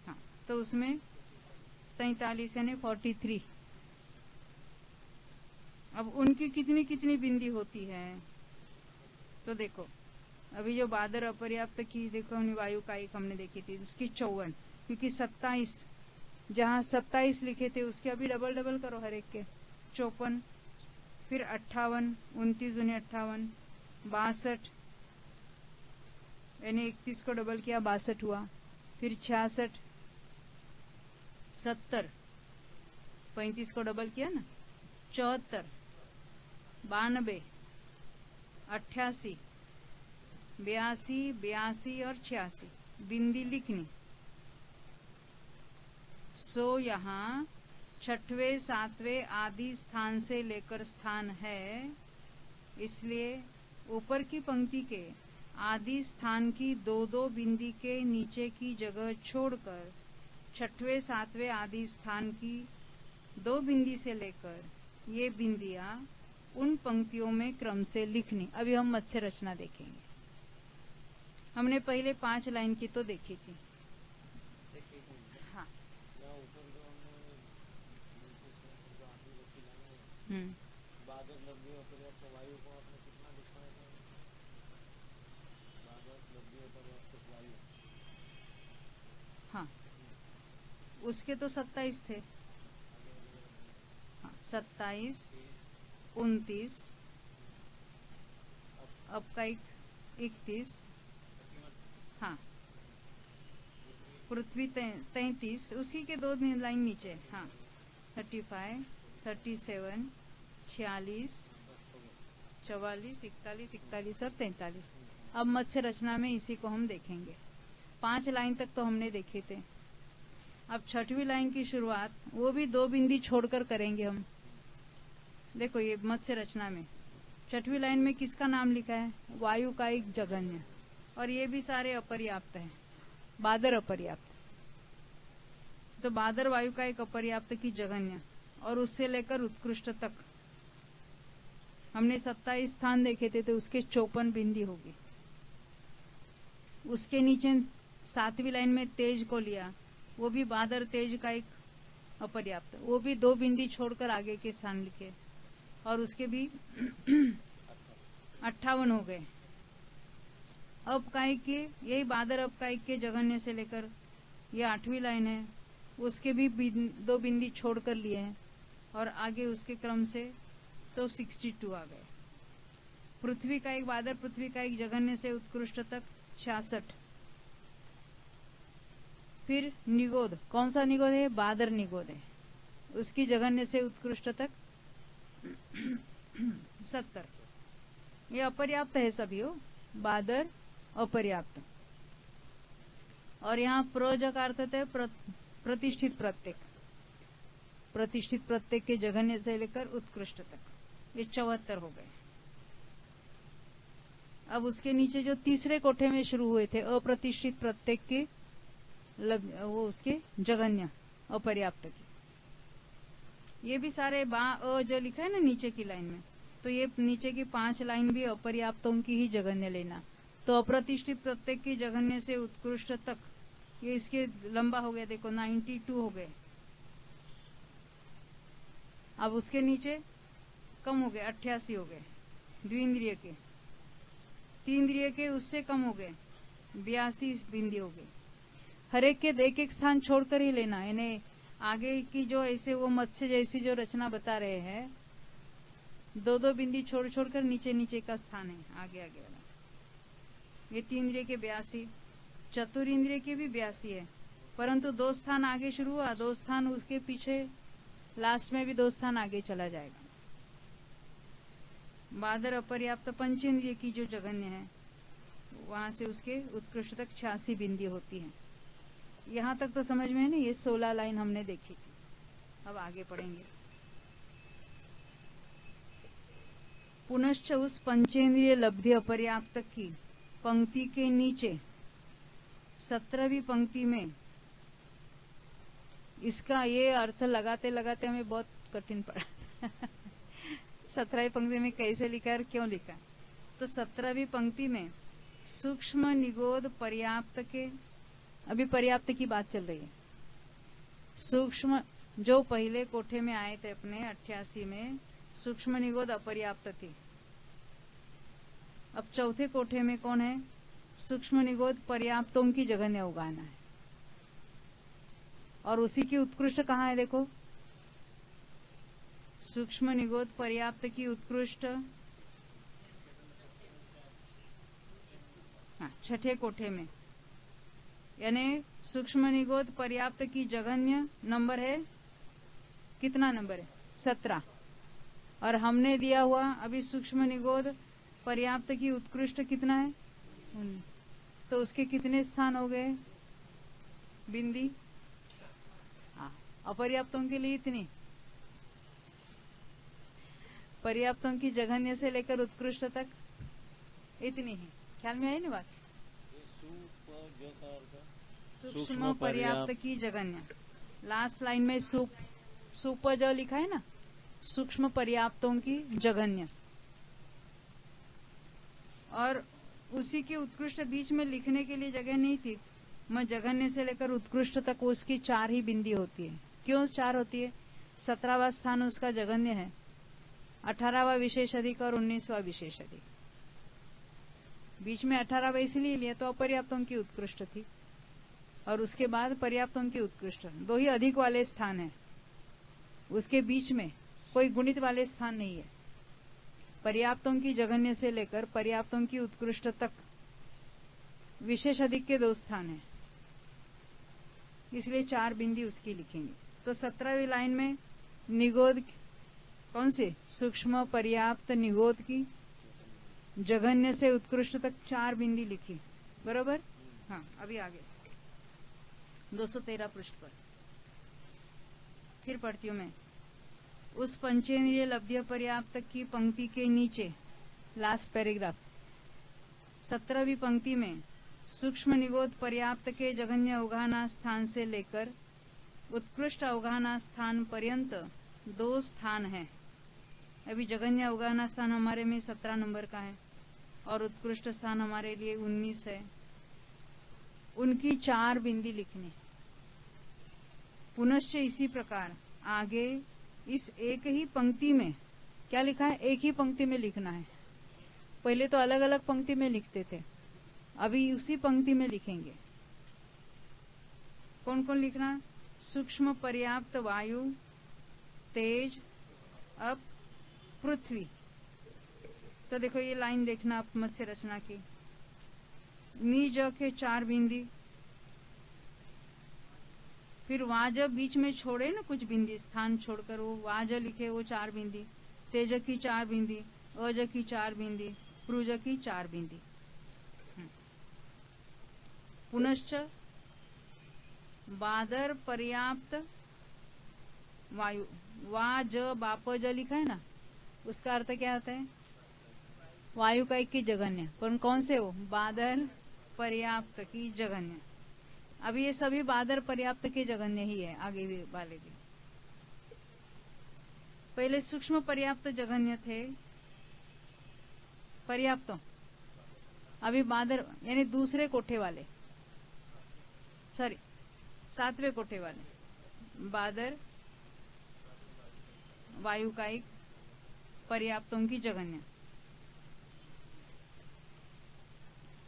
हाँ, तो उसमें 43 यानी 43। अब उनकी कितनी कितनी बिंदी होती है? तो देखो, अभी जो बादर अपर्याप्त की देखो वायु का एक हमने देखी थी, उसकी 54, क्योंकि 27 जहाँ 27 लिखे थे उसके अभी डबल डबल करो हर एक के, 54, फिर 58, 29 दूनी 58, 62 यानी 31 को डबल किया 62 हुआ, फिर 66, 70, 35 को डबल किया ना, 74, 92, 88, 82, 82 और 86 बिंदी लिखनी। सो यहाँ 6वें 7वें आदि स्थान से लेकर स्थान है, इसलिए ऊपर की पंक्ति के आदि स्थान की 2-2 बिंदी के नीचे की जगह छोड़कर 6वें 7वें आदि स्थान की 2 बिंदी से लेकर ये बिंदियां उन पंक्तियों में क्रम से लिखनी। अभी हम मत्स्य रचना देखेंगे। हमने पहले 5 लाइन की तो देखी थी। हाँ, हाँ, उसके तो 27 थे। हाँ, 27, 29, अब का 31, हाँ, पृथ्वी 33, उसी के 2 लाइन नीचे। हाँ, 35, 37, 46, 44, 41, 41 और 43। अब मत्स्य रचना में इसी को हम देखेंगे। 5 लाइन तक तो हमने देखे थे। अब 6वीं लाइन की शुरुआत वो भी 2 बिंदी छोड़कर करेंगे हम। देखो ये मत्स्य रचना में 6वीं लाइन में किसका नाम लिखा है? वायु का एक जघन्य, और ये भी सारे अपर्याप्त है, बादर अपर्याप्त। तो बादर वायु का एक अपर्याप्त की जघन्य और उससे लेकर उत्कृष्ट तक हमने 27 स्थान देखे थे, तो उसके 54 बिंदी होगी। उसके नीचे 7वीं लाइन में तेज को लिया, वो भी बादर तेज का एक अपर्याप्त, वो भी 2 बिंदी छोड़कर आगे के स्थान लिखे, और उसके भी 58 हो गए। अपकायिक के यही बादर अपकायिक के जघन्य से लेकर ये 8वीं लाइन है, उसके भी 2 बिंदी छोड़कर लिए हैं, और आगे उसके क्रम से तो 62 आ गए। पृथ्वी का एक बादर पृथ्वी का एक जघन्य से उत्कृष्ट तक 66। फिर निगोद, कौन सा निगोद है? बादर निगोद है, उसकी जघन्य से उत्कृष्ट तक 70। ये अपर्याप्त है सभी हो, बादर अपर्याप्त। और यहाँ प्रज का अर्थ है प्रतिष्ठित प्रत्येक, प्रतिष्ठित प्रत्येक के जघन्य से लेकर उत्कृष्ट तक, ये 74 हो गए। अब उसके नीचे जो तीसरे कोठे में शुरू हुए थे अप्रतिष्ठित प्रत्येक के वो उसके जघन्य अपर्याप्त की, ये भी सारे बा जो लिखा है ना नीचे की लाइन में, तो ये नीचे की 5 लाइन भी अपर्याप्तों की ही जघन्य लेना। तो अप्रतिष्ठित प्रत्येक की जघन्य से उत्कृष्ट तक ये इसके लंबा हो गया, देखो 92 हो गए। अब उसके नीचे कम हो गए, 88 हो गए द्विंद्रिय के, 3 इंद्रिय के उससे कम हो गए, 82 बिंदी हो गई। हर एक के एक एक स्थान छोड़कर ही लेना, यानी आगे की जो ऐसे वो मत्स्य जैसी जो रचना बता रहे हैं, 2-2 बिंदी छोड़ छोड़कर नीचे नीचे का स्थान है आगे आगे वाला। ये 3 इंद्रिय के 82, चतुरिंद्रिय के भी 82 है, परंतु 2 स्थान आगे शुरू हुआ, 2 स्थान उसके पीछे लास्ट में भी 2 स्थान आगे चला जाएगा। बादर अपर्याप्त पंचेंद्रिय की जो जघन्य है वहां से उसके उत्कृष्ट तक 86 बिंदी होती है। यहाँ तक तो समझ में है ना, ये 16 लाइन हमने देखी थी। अब आगे पढ़ेंगे। पुनश्च उस पंचेंद्रिय लब्धि अपर्याप्त की पंक्ति के नीचे 17वीं पंक्ति में इसका ये अर्थ लगाते लगाते हमें बहुत कठिन पड़ा। 17वीं पंक्ति में कैसे लिखा है और क्यों लिखा है? तो 17वीं पंक्ति में सूक्ष्म निगोद पर्याप्त के, अभी पर्याप्त की बात चल रही है। सूक्ष्म जो पहले कोठे में आए थे अपने 88 में, सूक्ष्म निगोद अपर्याप्त थी। अब चौथे कोठे में कौन है? सूक्ष्म निगोद पर्याप्तों की जगन्य उगाना है। और उसी की उत्कृष्ट कहाँ है? देखो, सूक्ष्म निगोद पर्याप्त की उत्कृष्ट छठे कोठे में, यानी सूक्ष्म निगोद पर्याप्त की जगन्य नंबर है, कितना नंबर है? 17। और हमने दिया हुआ अभी सूक्ष्म निगोद पर्याप्त की उत्कृष्ट कितना है? 19। तो उसके कितने स्थान हो गए? बिंदी। अपर्याप्तों के लिए इतनी, पर्याप्तों की जघन्य से लेकर उत्कृष्ट तक इतनी ही। ख्याल में आई ना बात? सूक्ष्म पर्याप्त की जघन्य, लास्ट लाइन में सुपज लिखा है ना, सूक्ष्म पर्याप्तों की जघन्य। और उसी की उत्कृष्ट बीच में लिखने के लिए जगह नहीं थी। मैं जघन्य से लेकर उत्कृष्ट तक उसकी 4 ही बिंदी होती है। क्यों 4 होती है? 17वां स्थान उसका जघन्य है, 18वां विशेष अधिक और 19वां विशेष अधिक। बीच में 18वां इसलिए लिया तो अपर्याप्तों की उत्कृष्ट थी, और उसके बाद पर्याप्तों की उत्कृष्ट। 2 ही अधिक वाले स्थान है, उसके बीच में कोई गुणित वाले स्थान नहीं है। पर्याप्तों की जघन्य से लेकर पर्याप्तों की उत्कृष्ट तक विशेष अधिक के 2 स्थान है, इसलिए 4 बिंदी उसकी लिखेंगे। तो 17वीं लाइन में निगोद कौन से? सूक्ष्म पर्याप्त निगोद की जघन्य से उत्कृष्ट तक 4 बिंदी लिखी, बरोबर? हाँ, अभी आगे 213 पृष्ठ पर फिर पढ़ती हूँ मैं। उस पंचेंद्रिय लब्ध्य पर्याप्त की पंक्ति के नीचे, लास्ट पैराग्राफ, 17वीं पंक्ति में सूक्ष्म निगोद पर्याप्त के जघन्य अवगाहना स्थान से लेकर उत्कृष्ट अवगाहना स्थान पर्यंत 2 स्थान हैं। अभी जघन्य अवगाहना स्थान हमारे में 17 नंबर का है और उत्कृष्ट स्थान हमारे लिए 19 है। उनकी 4 बिंदी लिखनी। पुनश्च इसी प्रकार आगे इस एक ही पंक्ति में क्या लिखा है? एक ही पंक्ति में लिखना है। पहले तो अलग अलग पंक्ति में लिखते थे, अभी उसी पंक्ति में लिखेंगे। कौन कौन लिखना? सूक्ष्म पर्याप्त वायु, तेज, अप, पृथ्वी। तो देखो ये लाइन देखना आप मत्स्य रचना की। नीज के 4 बिंदी, फिर वाज बीच में छोड़े ना कुछ बिंदी, स्थान छोड़कर वो वाज लिखे, वो 4 बिंदी। तेज की 4 बिंदी, अज की 4 बिंदी, प्रुज की 4 बिंदी। पुनश्च बादर पर्याप्त वायु, वाज बापज लिखा है ना, उसका अर्थ क्या होता है? वायु का एक की जघन्य। कौन से हो? बादर पर्याप्त की जघन्य। अभी ये सभी बादर पर्याप्त के जघन्य ही है, आगे भी वाले भी। पहले सूक्ष्म पर्याप्त जघन्य थे पर्याप्तों, अभी बादर यानी दूसरे कोठे वाले, सॉरी 7वें कोठे वाले बादर वायु का एक पर्याप्तों की जघन्य।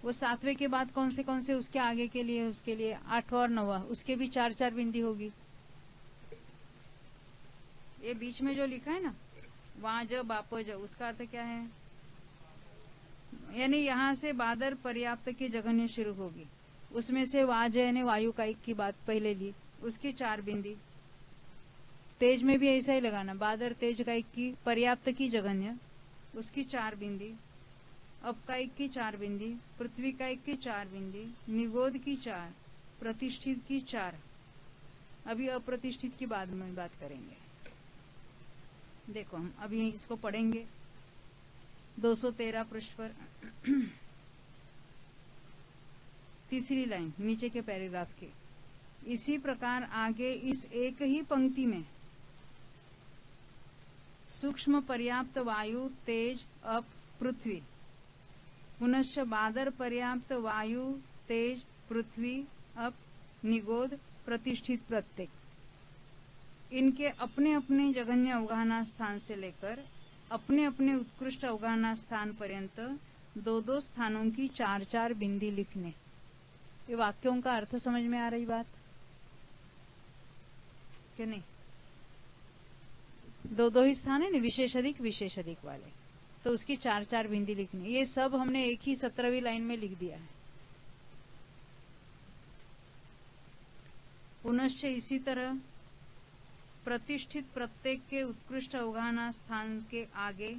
वो 7वें के बाद कौन से उसके आगे के लिए, उसके लिए 8वां और 9वां, उसके भी 4-4 बिंदी होगी। ये बीच में जो लिखा है ना वाज बापज, उसका अर्थ क्या है? यानी यहाँ से बादर पर्याप्त की जघन्य शुरू होगी, उसमें से वाज यानी वायु का एक की बात पहले ली, उसकी 4 बिंदी। तेज में भी ऐसा ही लगाना, बादर तेज का एक की पर्याप्त की जघन्य, उसकी 4 बिंदी। अपकायिक की 4 बिंदी, पृथ्वी कायिक की 4 बिंदी, निगोद की 4, प्रतिष्ठित की 4। अभी अप्रतिष्ठित की बाद में बात करेंगे। देखो हम अभी इसको पढ़ेंगे 213 पृष्ठ पर। तीसरी लाइन नीचे के पैराग्राफ के। इसी प्रकार आगे इस एक ही पंक्ति में सूक्ष्म पर्याप्त वायु, तेज, अप, पृथ्वी, पुनश्च बादर पर्याप्त वायु, तेज, पृथ्वी, अप, निगोद, प्रतिष्ठित प्रत्येक, इनके अपने अपने जघन्य अवगाहना स्थान से लेकर अपने अपने उत्कृष्ट अवगाहना स्थान पर्यंत 2-2 स्थानों की 4-4 बिंदी लिखने। ये वाक्यों का अर्थ समझ में आ रही बात कि नहीं? 2-2 ही स्थान है ना, विशेष अधिक वाले, तो उसकी 4-4 बिंदी लिखनी। ये सब हमने एक ही 17वीं लाइन में लिख दिया है। पुनश्च इसी तरह प्रतिष्ठित प्रत्येक के उत्कृष्ट अवगाहना स्थान के आगे,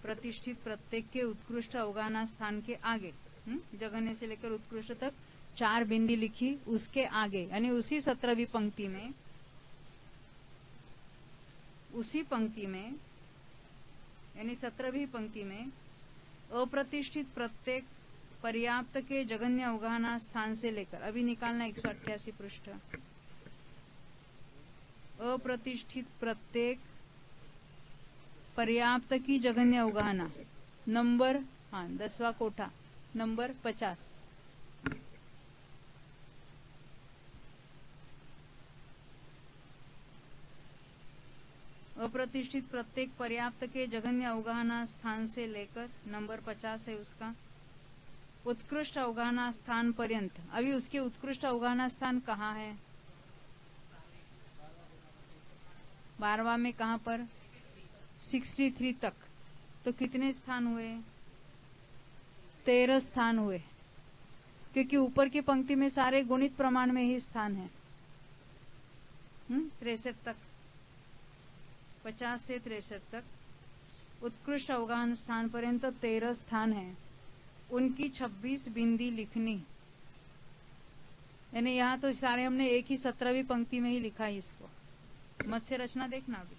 प्रतिष्ठित प्रत्येक के उत्कृष्ट अवगाहना स्थान के आगे जघन्य से लेकर उत्कृष्ट तक 4 बिंदी लिखी। उसके आगे यानी उसी 17वीं पंक्ति में, उसी पंक्ति में यानी 17वीं पंक्ति में अप्रतिष्ठित प्रत्येक पर्याप्त के जघन्य अवगाहना स्थान से लेकर, अभी निकालना 188 पृष्ठ। अप्रतिष्ठित प्रत्येक पर्याप्त की जघन्य अवगाहना नंबर 10वां कोठा नंबर 50। अप्रतिष्ठित प्रत्येक पर्याप्त के जघन्य अवगाहना स्थान से लेकर नंबर 50 है उसका, उत्कृष्ट अवगाहना स्थान पर्यंत। अभी उसके उत्कृष्ट अवगाहना स्थान कहाँ है? 12वां में कहाँ पर? 63 तक। तो कितने स्थान हुए? 13 स्थान हुए, क्योंकि ऊपर की पंक्ति में सारे गुणित प्रमाण में ही स्थान है। 63 तक, 50 से 63 तक उत्कृष्ट अवगाहन स्थान पर्यंत 13 स्थान है। उनकी 26 बिंदी लिखनी। यानी यहाँ तो सारे हमने एक ही 17वीं पंक्ति में ही लिखा है इसको। मत्स्य रचना देखना। अभी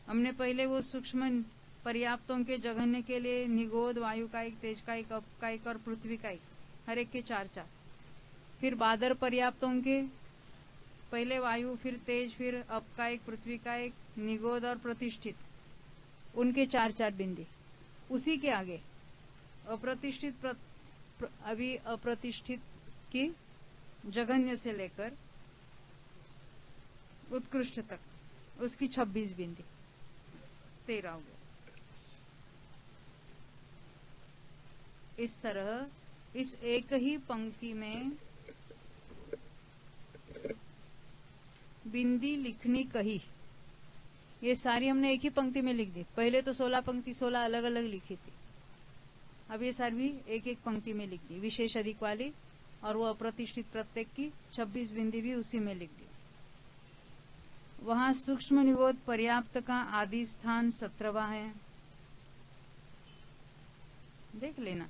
हमने पहले वो सूक्ष्म पर्याप्तों के जघन्य के लिए निगोद, वायु कायिक, तेज कायिक, अप कायिक और पृथ्वी कायिक, हर एक के 4-4। फिर बादर पर्याप्तों के पहले वायु, फिर तेज, फिर अप कायिक, पृथ्वी कायिक, निगोद और प्रतिष्ठित, उनके 4-4 बिंदी। उसी के आगे अप्रतिष्ठित अभी अप्रतिष्ठित की जघन्य से लेकर उत्कृष्ट तक, उसकी 26 बिंदी, 13 हो गए। इस तरह इस एक ही पंक्ति में बिंदी लिखनी कही। ये सारी हमने एक ही पंक्ति में लिख दी। पहले तो 16 पंक्ति 16 अलग अलग लिखी थी, अब ये सारी एक एक पंक्ति में लिख दी, विशेष अधिक वाली, और वो अप्रतिष्ठित प्रत्येक की 26 बिंदी भी उसी में लिख दी। वहां सूक्ष्म निगोद पर्याप्त का आदि स्थान 17वां है, देख लेना।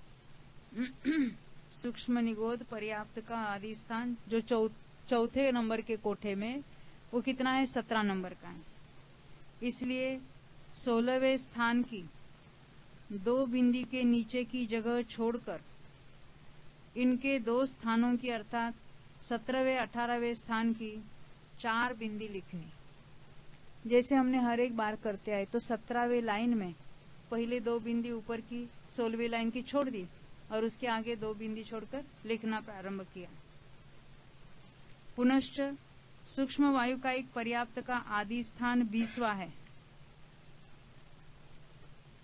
सूक्ष्म निगोद पर्याप्त का आदि स्थान जो चौथे नंबर के कोठे में, वो कितना है? 17 नंबर का है। इसलिए 16वें स्थान की 2 बिंदी के नीचे की जगह छोड़कर इनके 2 स्थानों की अर्थात 17वें 18वें स्थान की 4 बिंदी लिखनी। जैसे हमने हर एक बार करते आए, तो 17वें लाइन में पहले 2 बिंदी ऊपर की 16वीं लाइन की छोड़ दी और उसके आगे 2 बिंदी छोड़कर लिखना प्रारंभ किया। पुनश्च सूक्ष्म वायु का एक पर्याप्त का आदि स्थान 20वां है।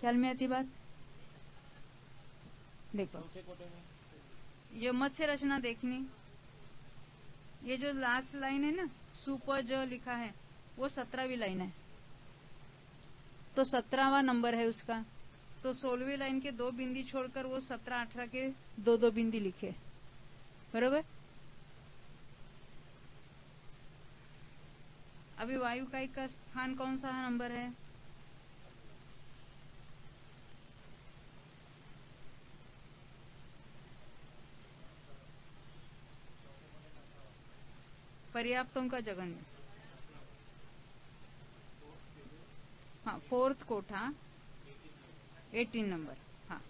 ख्याल में आती बात? देखो, ये मत्स्य रचना देखनी। ये जो लास्ट लाइन है ना, सुपर जो लिखा है, वो 17वीं लाइन है, तो 17वां नंबर है उसका। तो 16वीं लाइन के 2 बिंदी छोड़कर वो 17-18 के 2-2 बिंदी लिखे, बरोबर। अभी वायुकायिक का स्थान कौन सा नंबर है? पर्याप्तों का जघन्य, हाँ, 4th कोठा 18 नंबर। हाँ,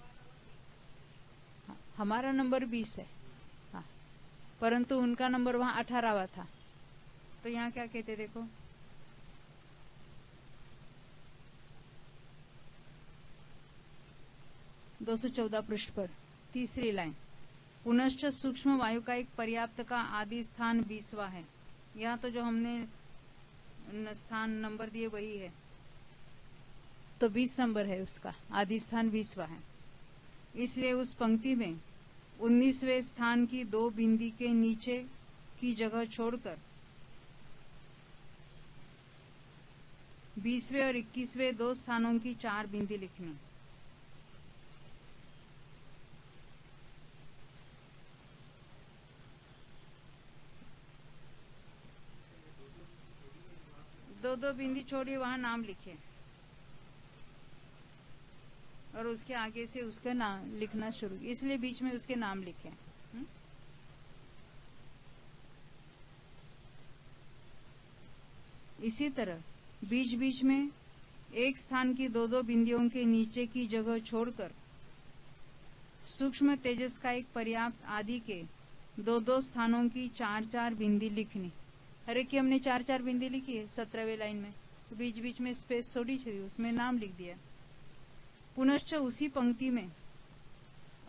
हाँ, हमारा नंबर 20 है। हाँ, परंतु उनका नंबर वहां 18वां था। तो यहाँ क्या कहते देखो, दो 214 पृष्ठ पर तीसरी लाइन, पुनश्च सूक्ष्म वायुकायिक पर्याप्त का आदि स्थान 20वां है। यहाँ तो जो हमने स्थान नंबर दिए वही है, तो 20 नंबर है उसका, आदि स्थान 20वां है। इसलिए उस पंक्ति में 19वें स्थान की 2 बिंदी के नीचे की जगह छोड़कर 20वें और 21वें 2 स्थानों की 4 बिंदी लिखनी। दो बिंदी छोड़िए, वहां नाम लिखे और उसके आगे से उसका नाम लिखना शुरू, इसलिए बीच में उसके नाम लिखे। इसी तरह बीच बीच में एक स्थान की 2 बिंदियों के नीचे की जगह छोड़कर सूक्ष्म तेजस का एक पर्याप्त आदि के 2 स्थानों की 4 बिंदी लिखनी। हर एक की हमने 4 बिंदी लिखी है 17वें लाइन में, तो बीच बीच में स्पेस छोड़ी छोड़ी, उसमें नाम लिख दिया। पुनश्च उसी पंक्ति में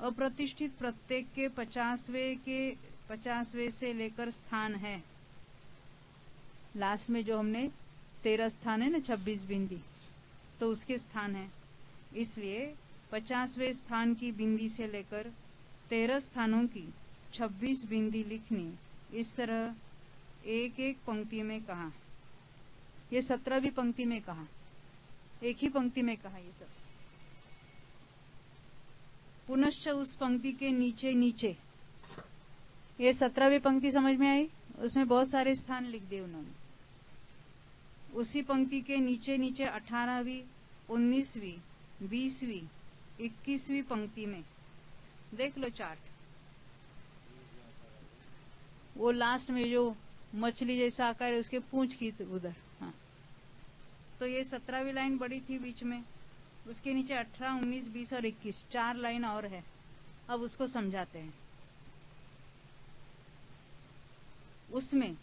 अप्रतिष्ठित प्रत्येक के 50वें से लेकर स्थान है। लास्ट में जो हमने 13 स्थान है ना, 26 बिंदी, तो उसके स्थान है। इसलिए 50वें स्थान की बिंदी से लेकर 13 स्थानों की 26 बिंदी लिखनी। इस तरह एक एक पंक्ति में कहा। ये 17वीं पंक्ति में कहा, एक ही पंक्ति में कहा ये सब। पुनश्च उस पंक्ति के नीचे नीचे, ये 17वीं पंक्ति समझ में आई? उसमें बहुत सारे स्थान लिख दिए उन्होंने। उसी पंक्ति के नीचे नीचे 18वीं, 19वीं, 20वीं, 21वीं पंक्ति में देख लो चार्ट, वो लास्ट में जो मछली जैसा आकार है उसके पूंछ की उधर। हाँ, तो ये 17वीं लाइन बड़ी थी बीच में, उसके नीचे 18, 19, 20 और 21 4 लाइन और है। अब उसको समझाते हैं। उसमें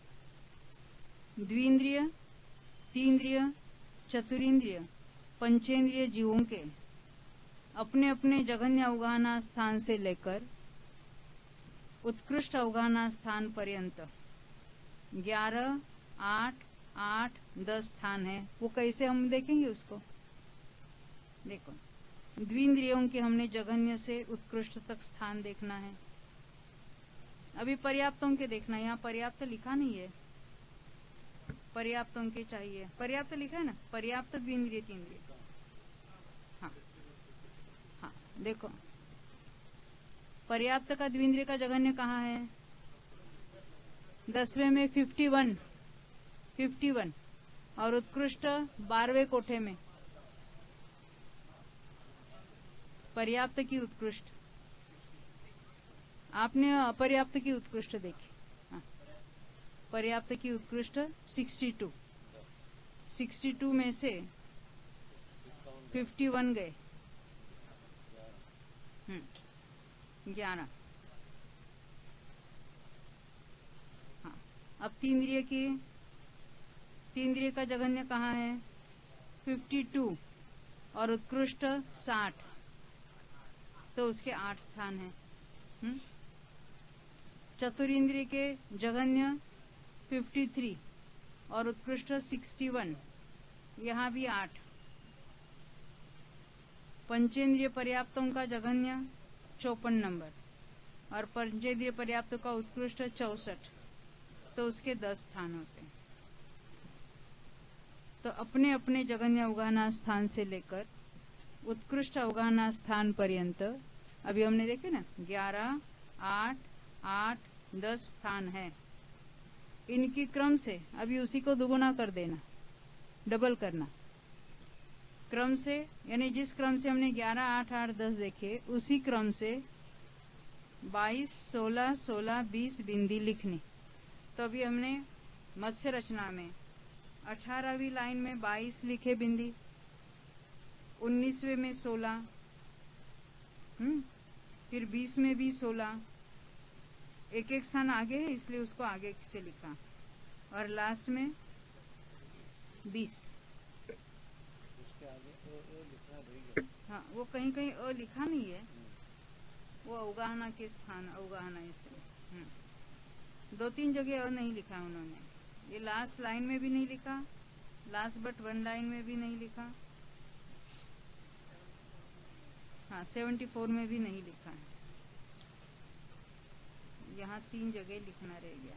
द्विंद्रिय, तीन्द्रिय, चतुरिंद्रिय, पंचेंद्रिय जीवों के अपने अपने जघन्य अवगाहना स्थान से लेकर उत्कृष्ट अवगाहना स्थान पर्यंत 11, 8, 8, 10 स्थान है। वो कैसे हम देखेंगे उसको। देखो, द्विंद्रियों के हमने जघन्य से उत्कृष्ट तक स्थान देखना है। अभी पर्याप्तों के देखना है। यहाँ पर्याप्त लिखा नहीं है, पर्याप्तों के चाहिए। पर्याप्त लिखा है ना, पर्याप्त द्विंद्रिय तीन्द्रिय। हाँ हाँ, देखो पर्याप्त का द्विंद्रिय का जघन्य कहाँ है? 10वें में 51 और उत्कृष्ट 12वें कोठे में। पर्याप्त की उत्कृष्ट, आपने अपर्याप्त की उत्कृष्ट देखी। हाँ, पर्याप्त की उत्कृष्ट 62 में से 51 गए, 11। हाँ, अब तीन्द्रिय का जघन्य कहाँ है? 52 और उत्कृष्ट 60, तो उसके 8 स्थान हैं। चतुरिंद्रिय के जघन्य 53 और उत्कृष्ट 61, यहाँ भी 8। पंचेंद्रिय पर्याप्तों का जघन्य 54 नंबर और पंचेंद्रिय पर्याप्तों का उत्कृष्ट 64, तो उसके 10 स्थान होते हैं। तो अपने अपने जघन्य अवगाहना स्थान से लेकर उत्कृष्ट अवगाहना स्थान पर्यंत अभी हमने देखे ना, 11, 8, 8, 10 स्थान है। इनकी क्रम से अभी उसी को दुगुना कर देना, डबल करना क्रम से, यानी जिस क्रम से हमने 11, 8, 8, 10 देखे उसी क्रम से 22, 16, 16, 20 बिंदी लिखनी। तो अभी हमने मत्स्य रचना में 18वीं लाइन में 22 लिखे बिंदी, 19वें में 16, फिर 20 में भी 16, एक एक स्थान आगे है इसलिए उसको आगे से लिखा, और लास्ट में 20। उसके आगे लिखना रहेगा। हाँ, वो कहीं कहीं लिखा नहीं है, वो अवगाहना के स्थान अवगाहना इसलिए 2-3 जगह नहीं लिखा उन्होंने। ये लास्ट लाइन में भी नहीं लिखा, लास्ट बट 1 लाइन में भी नहीं लिखा, हाँ 74 में भी नहीं लिखा है। यहाँ 3 जगह लिखना रह गया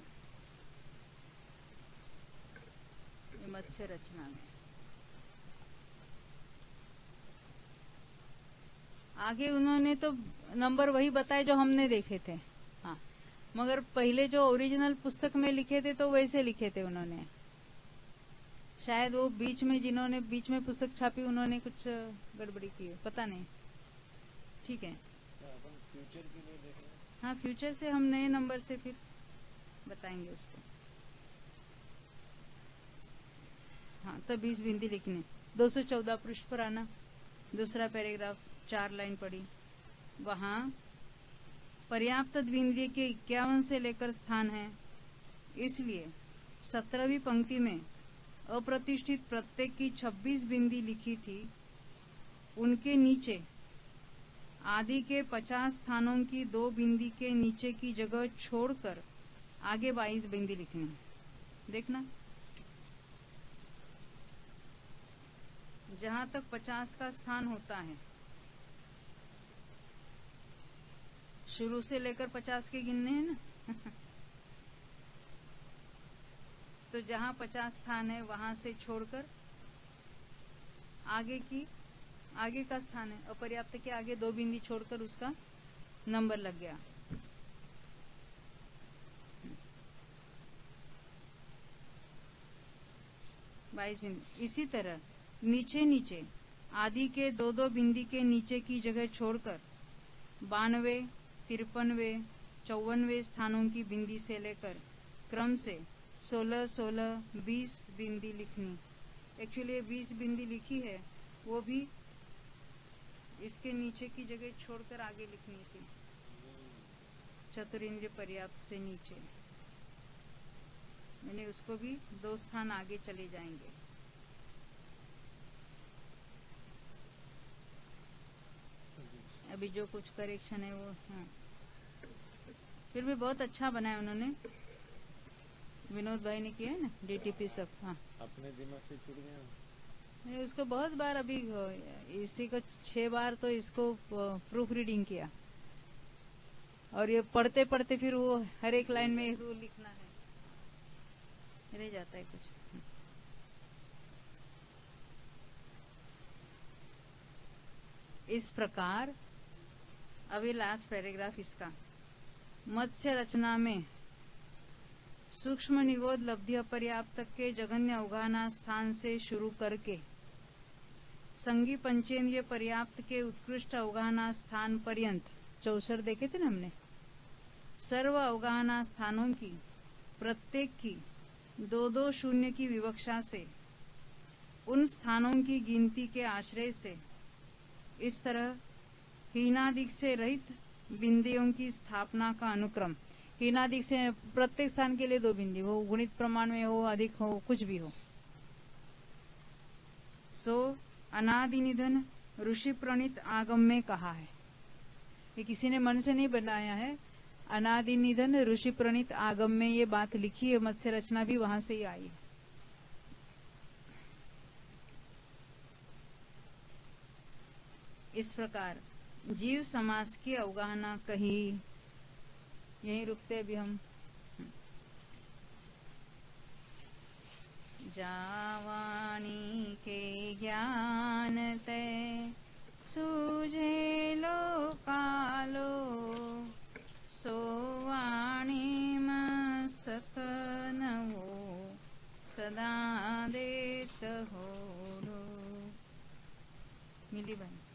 ये मत्स्य रचना में। आगे उन्होंने तो नंबर वही बताए जो हमने देखे थे, हाँ, मगर पहले जो ओरिजिनल पुस्तक में लिखे थे तो वैसे लिखे थे उन्होंने। शायद वो बीच में जिन्होंने बीच में पुस्तक छापी उन्होंने कुछ गड़बड़ी की है, पता नहीं। ठीक है, फ्यूचर के लिए देखेंगे। हाँ, फ्यूचर से हम नए नंबर से फिर बताएंगे उसको। हाँ, तो 20 बिंदी लिखनी। 214 पृष्ठ पर आना, दूसरा पैराग्राफ, 4 लाइन पढ़ी। वहाँ पर्याप्त द्विंद्रिय के 51 से लेकर स्थान है, इसलिए 17वीं पंक्ति में अप्रतिष्ठित प्रत्येक की 26 बिंदी लिखी थी। उनके नीचे आदि के 50 स्थानों की 2 बिंदी के नीचे की जगह छोड़कर आगे 22 बिंदी लिखनी। देखना, जहां तक 50 का स्थान होता है, शुरू से लेकर 50 के गिनने हैं ना तो जहां 50 स्थान है वहां से छोड़कर आगे का स्थान है, अपर्याप्त के आगे 2 बिंदी छोड़कर उसका नंबर लग गया। बाईस बिंदी। इसी तरह नीचे आदि के 2-2 बिंदी के नीचे की जगह छोड़कर 92, 53, 54 स्थानों की बिंदी से लेकर क्रम से 16, 16, 20 बिंदी लिखनी। एक्चुअली 20 बिंदी लिखी है, वो भी इसके नीचे की जगह छोड़कर आगे लिखनी थी, चतुरिंद्रिय पर्याप्त से नीचे, यानी उसको भी 2 स्थान आगे चले जाएंगे। अभी जो कुछ करेक्शन है वो, हाँ, फिर भी बहुत अच्छा बनाया उन्होंने, विनोद भाई ने किया है ना, DTP सब। हाँ, अपने दिमाग से छूट गया। मैंने उसको बहुत बार, अभी इसी को 6 बार तो इसको प्रूफ रीडिंग किया, और ये पढ़ते पढ़ते फिर वो हर एक लाइन में वो लिखना है, रह जाता है कुछ। इस प्रकार अभी लास्ट पैराग्राफ इसका, मत्स्य रचना में सूक्ष्म निगोद लब्धि अपर्याप्त के जघन्य अवगाहना स्थान से शुरू करके संगी पंचेंद्रिय पर्याप्त के उत्कृष्ट अवगाहना स्थान पर्यंत 64 देखे थे ना हमने, सर्व अवगाहना स्थानों की प्रत्येक की 2-2 शून्य की विवक्षा से उन स्थानों की गिनती के आश्रय से इस तरह हीनादिक से रहित बिंदियों की स्थापना का अनुक्रम। हीनादिक से प्रत्येक स्थान के लिए 2 बिंदी हो, गुणित प्रमाण में हो, अधिक हो, कुछ भी हो। सो अनादि निधन ऋषि प्रणीत आगम में कहा है, ये किसी ने मन से नहीं बनाया है। अनादि निधन ऋषि प्रणीत आगम में ये बात लिखी है, मत्स्य रचना भी वहां से ही आई है। इस प्रकार जीव समास की अवगाहना कही। यहीं रुकते अभी हम। जावानी के ज्ञान ते सूझे लो कालो, सोवाणी मस्तक न सदा देत हो मिली बहन।